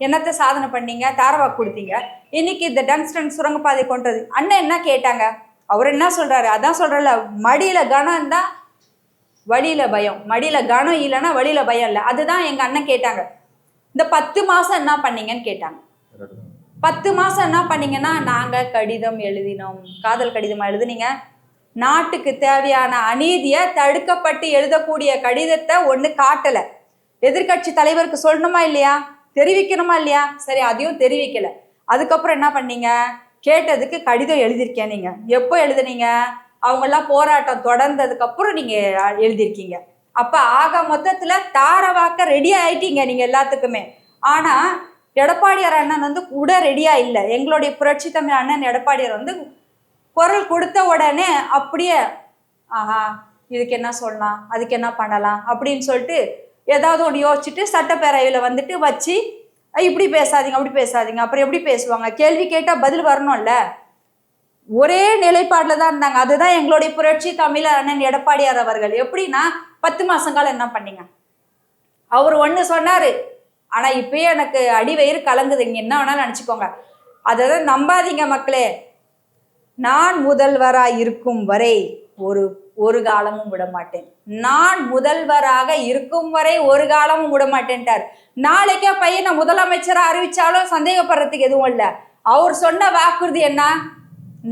என்னத்தை சாதனை பண்ணீங்க? தாரவாக்கு கொடுத்தீங்க. இன்னைக்கு இந்த டங்ஸ்டன் சுரங்கப்பாதை கொண்டது அண்ணன் என்ன கேட்டாங்க? அவர் என்ன சொல்றாரு? அதான் சொல்றல, மடியில கனம் தான் வழியில பயம், மடியில கனம் இல்லைன்னா வழியில பயம் இல்லை. அதுதான் எங்க அண்ணன் கேட்டாங்க. இந்த 10 மாசம் என்ன பண்ணீங்கன்னு கேட்டாங்க. 10 மாசம் என்ன பண்ணீங்கன்னா, நாங்க கடிதம் எழுதினோம். காதல் கடிதமா எழுதுனீங்க? நாட்டுக்கு தேவையான அநீதியை தடுக்கப்பட்டு எழுதக்கூடிய கடிதத்தை ஒண்ணு காட்டல. எதிர்கட்சி தலைவருக்கு சொல்லணுமா இல்லையா, தெரிவிக்கணுமா இல்லையா? சரி, அதையும் தெரிவிக்கல. அதுக்கப்புறம் என்ன பண்ணீங்க? கேட்டதுக்கு கடிதம் எழுதியிருக்கேன். நீங்க எப்போ எழுதுனீங்க? அவங்கெல்லாம் போராட்டம் தொடர்ந்ததுக்கு அப்புறம் நீங்க எழுதியிருக்கீங்க. அப்ப ஆக மொத்தத்துல தாரவாக்க ரெடி ஆயிட்டீங்க நீங்க எல்லாத்துக்குமே. ஆனா எடப்பாடியார் அண்ணன் வந்து கூட ரெடியா இல்லை. எங்களுடைய புரட்சி தமிழ் அண்ணன் எடப்பாடியார் வந்து குரல் கொடுத்த உடனே அப்படியே ஆஹா இதுக்கு என்ன சொல்லலாம், அதுக்கு என்ன பண்ணலாம் அப்படின்னு சொல்லிட்டு ஏதாவது ஒன்று யோசிச்சுட்டு சட்டப்பேரவையில் வந்துட்டு வச்சு இப்படி பேசாதீங்க, அப்படி பேசாதீங்க. அப்புறம் எப்படி பேசுவாங்க? கேள்வி கேட்டால் பதில் வரணும்ல. ஒரே நிலைப்பாட்டில் தான் இருந்தாங்க. அதுதான் எங்களுடைய புரட்சி தமிழர் அண்ணன் எடப்பாடியார் அவர்கள். எப்படின்னா 10 மாசம் காலம் என்ன பண்ணீங்க? அவர் ஒன்று சொன்னாரு, ஆனா இப்பயே எனக்கு அடி வயிறு கலங்குது. இங்க என்ன வேணாலும் நினைச்சுக்கோங்க. அதை நம்பாதீங்க மக்களே. நான் முதல்வராக இருக்கும் வரை ஒரு காலமும் விட மாட்டேன். நான் முதல்வராக இருக்கும் வரை ஒரு காலமும் விட மாட்டேன்ட்டார். நாளைக்கே பையனை முதலமைச்சரா அறிவிச்சாலும் சந்தேகப்படுறதுக்கு எதுவும் இல்லை. அவர் சொன்ன வாக்குறுதி என்ன?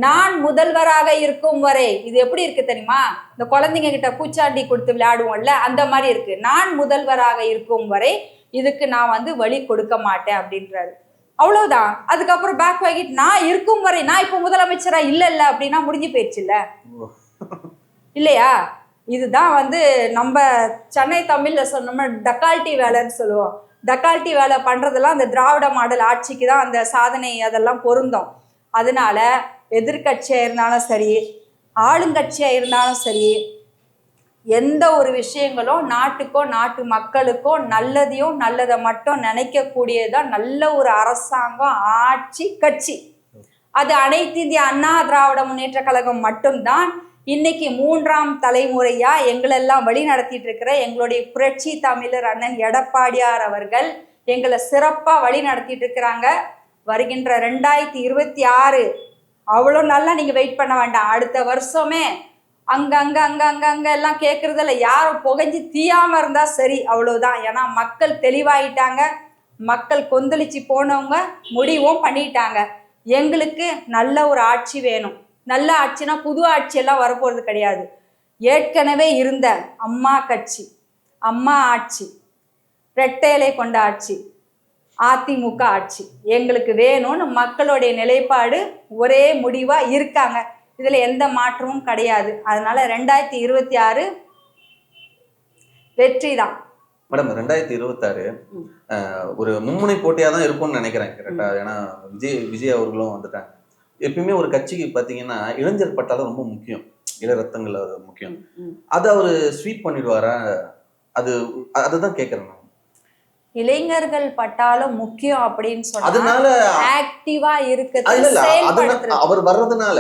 நான் முதல்வராக இருக்கும் வரை. இது எப்படி இருக்கு தெரியுமா? இந்த குழந்தைங்க கிட்ட பூச்சாண்டி கொடுத்து விளையாடுவோம்ல, அந்த மாதிரி இருக்கு. நான் முதல்வராக இருக்கும் வரை இதுக்கு நான் வந்து வழி கொடுக்க மாட்டேன் அப்படின்றாரு. அவ்வளவுதான். அதுக்கப்புறம் பேக் வாங்கிட்டு நான் இருக்கும் வரை, நான் இப்போ முதலமைச்சரா இல்ல அப்படின்னா முடிஞ்சு போயிடுச்சு இல்ல இல்லையா? இதுதான் வந்து நம்ம சென்னை தமிழ்ல சொன்னோம்னா டக்கால்ட்டி வேலைன்னு சொல்லுவோம். டக்கால்ட்டி வேலை பண்றதெல்லாம் அந்த திராவிட மாடல் ஆட்சிக்கு தான் அந்த சாதனை அதெல்லாம் பொருந்தும். அதனால எதிர்கட்சியா இருந்தாலும் சரி, ஆளுங்கட்சியா இருந்தாலும் சரி, எந்த ஒரு விஷயங்களும் நாட்டுக்கோ நாட்டு மக்களுக்கோ நல்லதையும் நல்லதை மட்டும் நினைக்கக்கூடியதான் நல்ல ஒரு அரசாங்கம், ஆட்சி, கட்சி. அது அனைத்து இந்திய அண்ணா திராவிட முன்னேற்ற கழகம் மட்டும்தான். இன்னைக்கு 3ஆம் தலைமுறையா எங்களெல்லாம் வழி நடத்திட்டு இருக்கிற எங்களுடைய புரட்சி தமிழர் அண்ணன் எடப்பாடியார் அவர்கள் எங்களை சிறப்பா வழி நடத்திட்டு இருக்கிறாங்க. வருகின்ற 2026 அவ்வளோ நல்லா நீங்க வெயிட் பண்ண வேண்டாம். அடுத்த வருஷமே அங்க எல்லாம் கேட்கறதில்ல. யாரும் புகைஞ்சு தீயாம இருந்தா சரி, அவ்வளவுதான். ஏன்னா மக்கள் தெளிவாயிட்டாங்க. மக்கள் கொந்தளிச்சு போனவங்க முடிவும் பண்ணிட்டாங்க. எங்களுக்கு நல்ல ஒரு ஆட்சி வேணும். நல்ல ஆட்சினா புது ஆட்சியெல்லாம் வரப்போறது கிடையாது. ஏற்கனவே இருந்த அம்மா கட்சி, அம்மா ஆட்சி, ரெட்டையிலை கொண்ட ஆட்சி, அதிமுக ஆட்சி எங்களுக்கு வேணும்னு மக்களுடைய நிலைப்பாடு ஒரே முடிவா இருக்காங்க. இதுல எந்த மாற்றமும் கிடையாது. அதனால 2026 வெற்றி தான். மேடம் 2026 ஒரு மும்முனை போட்டியா தான் இருக்கும்னு நினைக்கிறேன். கரெக்டா? ஏன்னா விஜய் அவர்களும் வந்துட்டாங்க. எப்பயுமே ஒரு கட்சிக்கு பாத்தீங்கன்னா இளைஞர் பட்டாலும் ரொம்ப முக்கியம், இள ரத்தங்கள் முக்கியம். அது அவரு ஸ்வீப் பண்ணிடுவாரா? அதுதான் கேக்குறேன். இளைஞர்கள் பட்டாலும் முக்கியம் அப்படின்னு சொன்னா அதனால ஆக்டிவா இருக்குது. அவர் வர்றதுனால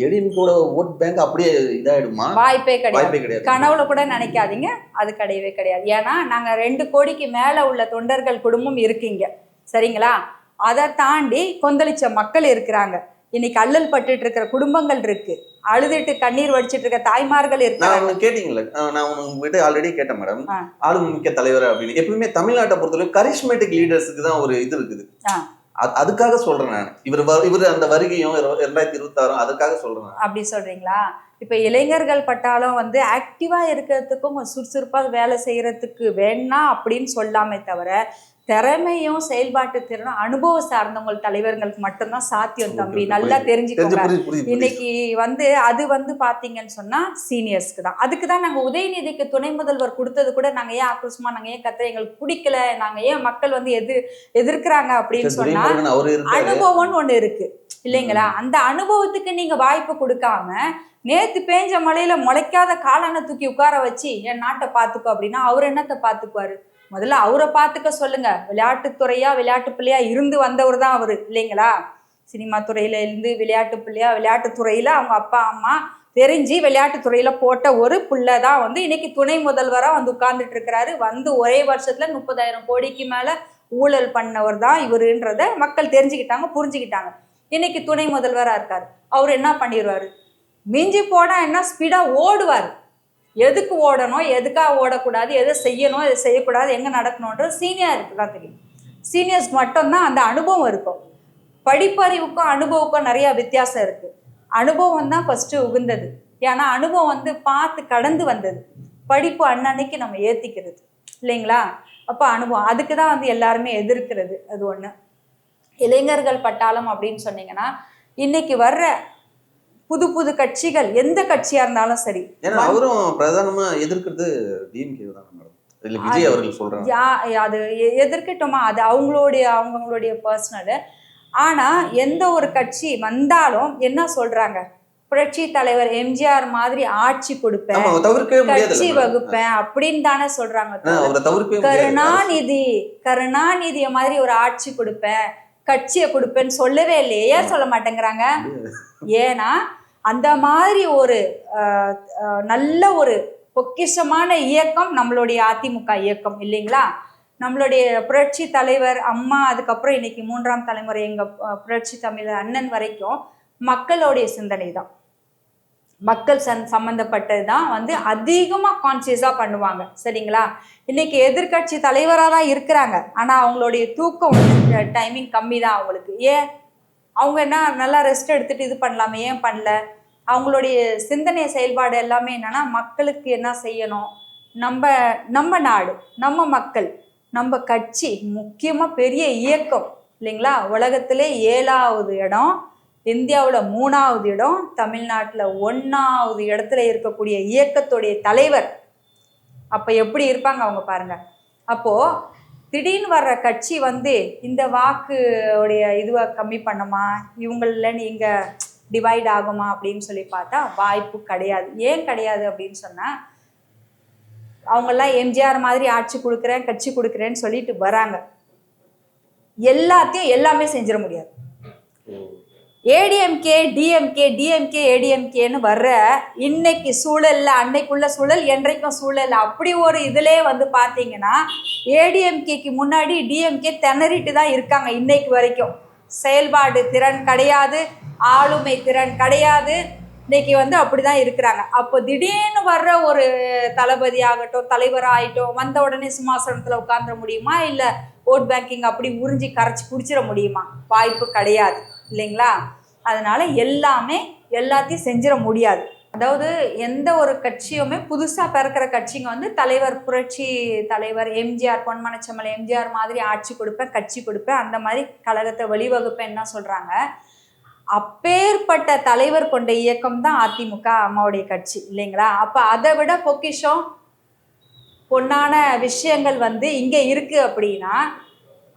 ஏடிஎம்கேவோட ஓட் பேங்க் அப்படியே இதாயிடுமா? வாய்ப்பே கிடையாது. கனவுல கூட நினைக்காதீங்க, அது கிடையவே கிடையாது. ஏன்னா நாங்க 2 கோடிக்கு மேல உள்ள தொண்டர்கள் குடும்பம் இருக்கீங்க, சரிங்களா? அதை தாண்டி கொந்தளிச்ச மக்கள் இருக்கிறாங்க. இன்னைக்கு அல்லல் பட்டுட்டு இருக்கிற குடும்பங்கள் இருக்கு, அழுதுட்டு கண்ணீர் வடிச்சிட்டு இருக்க தாய்மார்கள் இருக்காங்க. கேட்டீங்களா? நான் உங்ககிட்ட ஆல்ரெடி கேட்டேன் மேடம், ஆளும் மிக்க தலைவர் அப்படின்னு. எப்பவுமே தமிழ்நாட்டை பொறுத்தவரை கரிஸ்மேட்டிக் லீடர்ஸுக்கு தான் ஒரு இது இருக்குது. அதுக்காக சொல்றேன் நான். இவர் அந்த வருகையும் 2026 அதுக்காக சொல்றேன். அப்படி சொல்றீங்களா? இப்ப இளைஞர்கள் பட்டாலும் வந்து ஆக்டிவா இருக்கிறதுக்கும் சுறுசுறுப்பா வேலை செய்யறதுக்கு வேணா அப்படின்னு சொல்லாமே தவிர, திறமையும் செயல்பாட்டு திறனும் அனுபவ சார்ந்தவங்க தலைவர்களுக்கு மட்டும்தான் சாத்தியம் தம்பி. நல்லா தெரிஞ்சுக்கோங்க. இன்னைக்கு வந்து அது வந்து பாத்தீங்கன்னு சொன்னா சீனியர்ஸ்க்கு தான். அதுக்கு தான் நாங்க உதயநிதிக்கு துணை முதல்வர் கொடுத்தது கூட நாங்க ஏன் ஆக்ரோஷமா நாங்க ஏன் கத்துற, எங்களுக்கு பிடிக்கல, நாங்க ஏன் மக்கள் வந்து எதிர்க்கிறாங்க அப்படின்னு சொன்னா அனுபவம்னு ஒண்ணு இருக்கு இல்லைங்களா? அந்த அனுபவத்துக்கு நீங்க வாய்ப்பு கொடுக்காம நேத்து பேஞ்ச மழையில முளைக்காத காளான தூக்கி உட்கார வச்சு என் நாட்டை பாத்துக்கோ அப்படின்னா அவர் என்னத்தை பாத்துக்குவாரு? முதல்ல அவரை பார்த்துக்க சொல்லுங்க. விளையாட்டுத்துறையா விளையாட்டு பிள்ளையா இருந்து வந்தவர் தான் அவரு இல்லைங்களா? சினிமா துறையில இருந்து விளையாட்டு பிள்ளையா விளையாட்டுத்துறையில அவங்க அப்பா அம்மா தெரிஞ்சு விளையாட்டுத்துறையில போட்ட ஒரு பிள்ளை தான் வந்து இன்னைக்கு துணை முதல்வரா வந்து உட்கார்ந்துட்டு இருக்கிறாரு. வந்து ஒரே வருஷத்துல 30,000 கோடிக்கு மேல ஊழல் பண்ணவர் தான் இவருன்றத மக்கள் தெரிஞ்சுக்கிட்டாங்க, புரிஞ்சுக்கிட்டாங்க. இன்னைக்கு துணை முதல்வரா இருக்காரு. அவர் என்ன பண்ணிடுவாரு? மிஞ்சி போனா என்ன ஸ்பீடா ஓடுவார். எதுக்கு ஓடணும், எதுக்காக ஓடக்கூடாது, எதை செய்யணும், எதை செய்யக்கூடாது, எங்கே நடக்கணுன்றது சீனியருக்கு தான் தெரியும். சீனியர்ஸ்க்கு மட்டும்தான் அந்த அனுபவம் இருக்கும். படிப்பறிவுக்கும் அனுபவக்கும் நிறையா வித்தியாசம் இருக்குது. அனுபவம் தான் ஃபஸ்ட்டு உகுந்தது. ஏன்னா அனுபவம் வந்து பார்த்து கடந்து வந்தது. படிப்பு அன்னன்னைக்கு நம்ம ஏற்றிக்கிறது இல்லைங்களா? அப்போ அனுபவம் அதுக்கு தான் வந்து எல்லாருமே எதிர்க்கிறது. அது ஒன்று. இளைஞர்கள் பட்டாளம் அப்படின்னு சொன்னீங்கன்னா இன்னைக்கு வர்ற புது கட்சிகள் எந்த கட்சியா இருந்தாலும் சரி, ஏன்னா அவரும் பிரதானமா எதிர்க்கிறது டிஎம்கே தான் மேடம். இல்ல விஜய் அவர்கள் சொல்றாங்க. அது எதிர்க்கட்டுமா, அது அவங்களுடைய பர்சனல். ஆனா எந்த ஒரு கட்சி வந்தாலும் என்ன சொல்றாங்க? புரட்சி தலைவர் எம்ஜிஆர் மாதிரி ஆட்சி கொடுப்பேன், கட்சி வகுப்பேன் அப்படின்னு தானே சொல்றாங்க. கருணாநிதிய மாதிரி ஒரு ஆட்சி கொடுப்பேன், கட்சியை கொடுப்பேன்னு சொல்லவே இல்லையே. ஏன் சொல்ல மாட்டேங்கிறாங்க? ஏன்னா அந்த மாதிரி ஒரு நல்ல ஒரு பொக்கிஷமான இயக்கம் நம்மளுடைய அதிமுக இயக்கம் இல்லைங்களா? நம்மளுடைய புரட்சி தலைவர் அம்மா, அதுக்கப்புறம் இன்னைக்கு 3ஆம் தலைமுறை எங்க புரட்சி தமிழர் அண்ணன் வரைக்கும் மக்களுடைய சிந்தனை தான், மக்கள் சம்பந்தப்பட்டது தான் வந்து அதிகமாக கான்சியஸாக பண்ணுவாங்க. சரிங்களா? இன்னைக்கு எதிர்கட்சி தலைவராக தான் இருக்கிறாங்க, ஆனால் அவங்களுடைய தூக்கம் வந்து டைமிங் கம்மி தான் அவங்களுக்கு. ஏன்? அவங்க என்ன நல்லா ரெஸ்ட் எடுத்துட்டு இது பண்ணலாமே, ஏன் பண்ணல? அவங்களுடைய சிந்தனை செயல்பாடு எல்லாமே என்னன்னா, மக்களுக்கு என்ன செய்யணும், நம்ம நாடு, நம்ம மக்கள், நம்ம கட்சி, முக்கியமாக பெரிய இயக்கம் இல்லைங்களா? உலகத்திலே 7வது இடம், இந்தியாவில் 3வது இடம், தமிழ்நாட்டில் 1வது இடத்துல இருக்கக்கூடிய இயக்கத்துடைய தலைவர். அப்போ எப்படி இருப்பாங்க அவங்க பாருங்க. அப்போது திடீர்னு வர்ற கட்சி வந்து இந்த வாக்குடைய இதுவை கம்மி பண்ணுமா, இவங்கள நீங்கள் டிவைட் ஆகுமா அப்படின்னு சொல்லி பார்த்தா வாய்ப்பு கிடையாது. ஏன் கிடையாது அப்படின்னு சொன்னால், அவங்கெல்லாம் எம்ஜிஆர் மாதிரி ஆட்சி கொடுக்குறேன், கட்சி கொடுக்குறேன்னு சொல்லிட்டு வராங்க. எல்லாத்தையும் எல்லாமே செஞ்சிட முடியாது. ஏடிஎம்கே டிஎம்கே ஏடிஎம்கேன்னு வர்ற இன்னைக்கு சூழல்ல, அன்னைக்குள்ள சூழல் என்றைக்கும் சூழல், அப்படி ஒரு இதிலே வந்து பார்த்தீங்கன்னா ஏடிஎம்கேக்கு முன்னாடி டிஎம்கே திணறிட்டு தான் இருக்காங்க இன்னைக்கு வரைக்கும். செயல்பாடு திறன் கிடையாது, ஆளுமை திறன் கிடையாது, இன்னைக்கு வந்து அப்படிதான் இருக்கிறாங்க. அப்போ திடீர்னு வர்ற ஒரு தளபதி ஆகட்டும், தலைவராகட்டும், வந்த உடனே சிம்மாசனத்தில் உட்கார்ந்துட முடியுமா, இல்லை ஓட் பேங்கிங் அப்படி உறிஞ்சி கரைச்சி குடிச்சிட முடியுமா? வாய்ப்பு கிடையாது இல்லைங்களா? அதனால எல்லாத்தையும் செஞ்சிட முடியாது. அதாவது எந்த ஒரு கட்சியுமே புதுசாக பிறக்கிற கட்சிங்க வந்து தலைவர், புரட்சி தலைவர் எம்ஜிஆர், பொன்மனச்செம்மல் எம்ஜிஆர் மாதிரி ஆட்சி கொடுப்பேன், கட்சி கொடுப்பேன், அந்த மாதிரி கழகத்தை வழிவகுப்பேன் என்ன சொல்கிறாங்க. அப்பேற்பட்ட தலைவர் கொண்ட இயக்கம் தான் அதிமுக, அம்மாவுடைய கட்சி இல்லைங்களா? அப்போ அதை விட பொக்கிஷம், பொன்னான விஷயங்கள் வந்து இங்கே இருக்குது அப்படின்னா,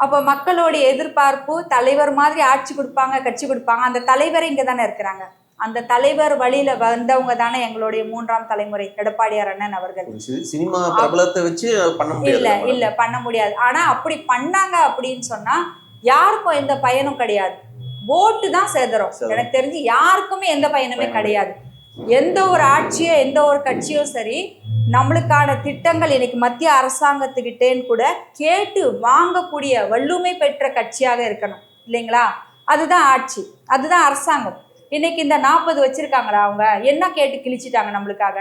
அப்போ மக்களுடைய எதிர்பார்ப்பு தலைவர் மாதிரி ஆட்சி கொடுப்பாங்க, கட்சி கொடுப்பாங்க. அந்த தலைவர் இங்கே தானே இருக்கிறாங்க. அந்த தலைவர் வழியில வந்தவங்க தானே எங்களுடைய 3ஆம் தலைமுறை எடப்பாடியார் அண்ணன் அவர்கள். சினிமா பிரபலத்தை வச்சு பண்ண முடியாது. இல்ல பண்ண முடியாது. ஆனா அப்படி பண்ணாங்க அப்படின்னு சொன்னா யாருக்கும் எந்த பயனும் கிடையாது. ஓட்டு தான் சேதரும். எனக்கு தெரிஞ்சு யாருக்குமே எந்த பயனுமே கிடையாது. எந்த ஒரு ஆட்சியோ எந்த ஒரு கட்சியோ சரி, நம்மளுக்கான திட்டங்கள் இன்னைக்கு மத்திய அரசாங்கத்துக்கிட்டேன்னு கூட கேட்டு வாங்கக்கூடிய வல்லமை பெற்ற கட்சியாக இருக்கணும் இல்லைங்களா? அதுதான் ஆட்சி, அதுதான் அரசாங்கம். இன்னைக்கு இந்த 40 வச்சிருக்காங்களா, அவங்க என்ன கேட்டு கிழிச்சிட்டாங்க நம்மளுக்காக?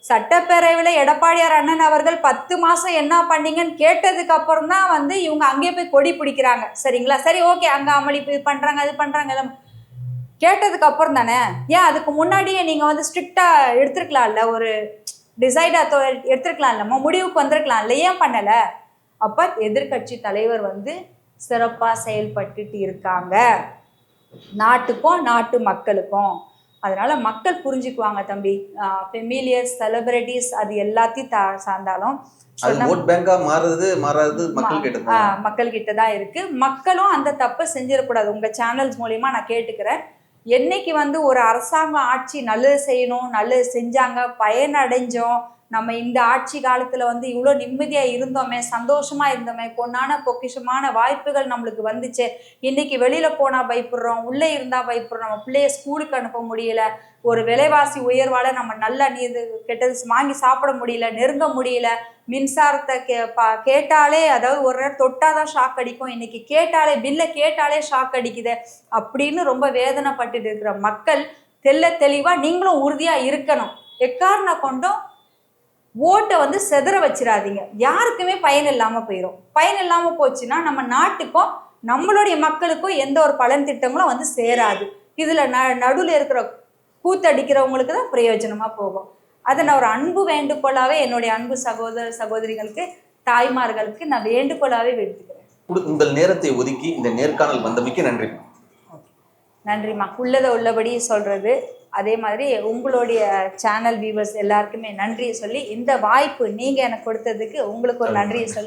சட்டப்பேரவையில் எடப்பாடியார் அண்ணன் அவர்கள் 10 மாசம் என்ன பண்ணீங்கன்னு கேட்டதுக்கு அப்புறம் தான் வந்து இவங்க அங்கேயே போய் கொடி பிடிக்கிறாங்க. சரிங்களா? சரி, ஓகே, அங்கே அமளி பண்றாங்க, அது பண்றாங்க, எல்லாம் கேட்டதுக்கு அப்புறம் தானே. ஏன் அதுக்கு முன்னாடியே நீங்க வந்து ஸ்ட்ரிக்டா எடுத்துருக்கலாம்ல, ஒரு டிசைட் எடுத்துருக்கலாம் இல்லம்மா, முடிவுக்கு வந்திருக்கலாம் இல்லை, ஏன் பண்ணல? அப்ப எதிர்கட்சி தலைவர் வந்து சிறப்பா செயல்பட்டுட்டு இருக்காங்க, நாட்டுக்கும் நாட்டு மக்களுக்கும். அதனால மக்கள் புரிஞ்சுக்குவாங்க தம்பி. ஃபெமிலியர்ஸ், செலிபிரிட்டிஸ், அது எல்லாத்தையும் சார்ந்தாலும் மக்கள் கிட்ட தான் இருக்கு. மக்களும் அந்த தப்பை செஞ்சிடக்கூடாது. உங்க சேனல்ஸ் மூலியமா நான் கேட்டுக்கிறேன். என்னைக்கு வந்து ஒரு அரசாங்க ஆட்சி நல்லது செய்யணும், நல்லது செஞ்சாங்க, பயனடைஞ்சோம், நம்ம இந்த ஆட்சி காலத்துல வந்து இவ்வளோ நிம்மதியா இருந்தோமே, சந்தோஷமா இருந்தோமே, பொன்னான பொக்கிஷமான வாய்ப்புகள் நம்மளுக்கு வந்துச்சு, இன்னைக்கு வெளியில போனா பயப்படுறோம், உள்ளே இருந்தா பயப்படுறோம், நம்ம பிள்ளைய ஸ்கூலுக்கு அனுப்ப முடியல, ஒரு விலைவாசி உயர்வால நம்ம நல்ல நீது கெட்டது வாங்கி சாப்பிட முடியல, நெருங்க முடியல, மின்சாரத்தை கேட்டாலே, அதாவது ஒரு நேரம் தொட்டாதான் ஷாக் அடிக்கும், இன்னைக்கு கேட்டாலே பில்லை கேட்டாலே ஷாக் அடிக்குது அப்படின்னு ரொம்ப வேதனைப்பட்டு இருக்கிற மக்கள் தெளிவா நீங்களும் உறுதியா இருக்கணும். எக்காரணம் கொண்டும் ஓட்டை வந்து செதற வச்சிடாதீங்க. யாருக்குமே பயன் இல்லாமல் போயிடும். பயன் இல்லாமல் போச்சுன்னா நம்ம நாட்டுக்கும் நம்மளுடைய மக்களுக்கும் எந்த ஒரு பலன் திட்டங்களும் வந்து சேராது. இதில் நடுவில் இருக்கிற கூத்தடிக்கிறவங்களுக்கு தான் பிரயோஜனமாக போகும். அதை நான் ஒரு அன்பு வேண்டுகோளாகவே என்னுடைய அன்பு சகோதர சகோதரிகளுக்கு, தாய்மார்களுக்கு நான் வேண்டுகோளாகவே எடுத்துக்கிறேன். உங்கள் நேரத்தை ஒதுக்கி இந்த நேர்காணல் வந்தமைக்கு நன்றி. நன்றிம்மா. உள்ளதை உள்ளபடி சொல்கிறது. அதே மாதிரி உங்களுடைய சேனல் வியூவர்ஸ் எல்லாருக்குமே நன்றியை சொல்லி, இந்த வாய்ப்பு நீங்கள் எனக்கு கொடுத்ததுக்கு உங்களுக்கு ஒரு நன்றியை சொல்லி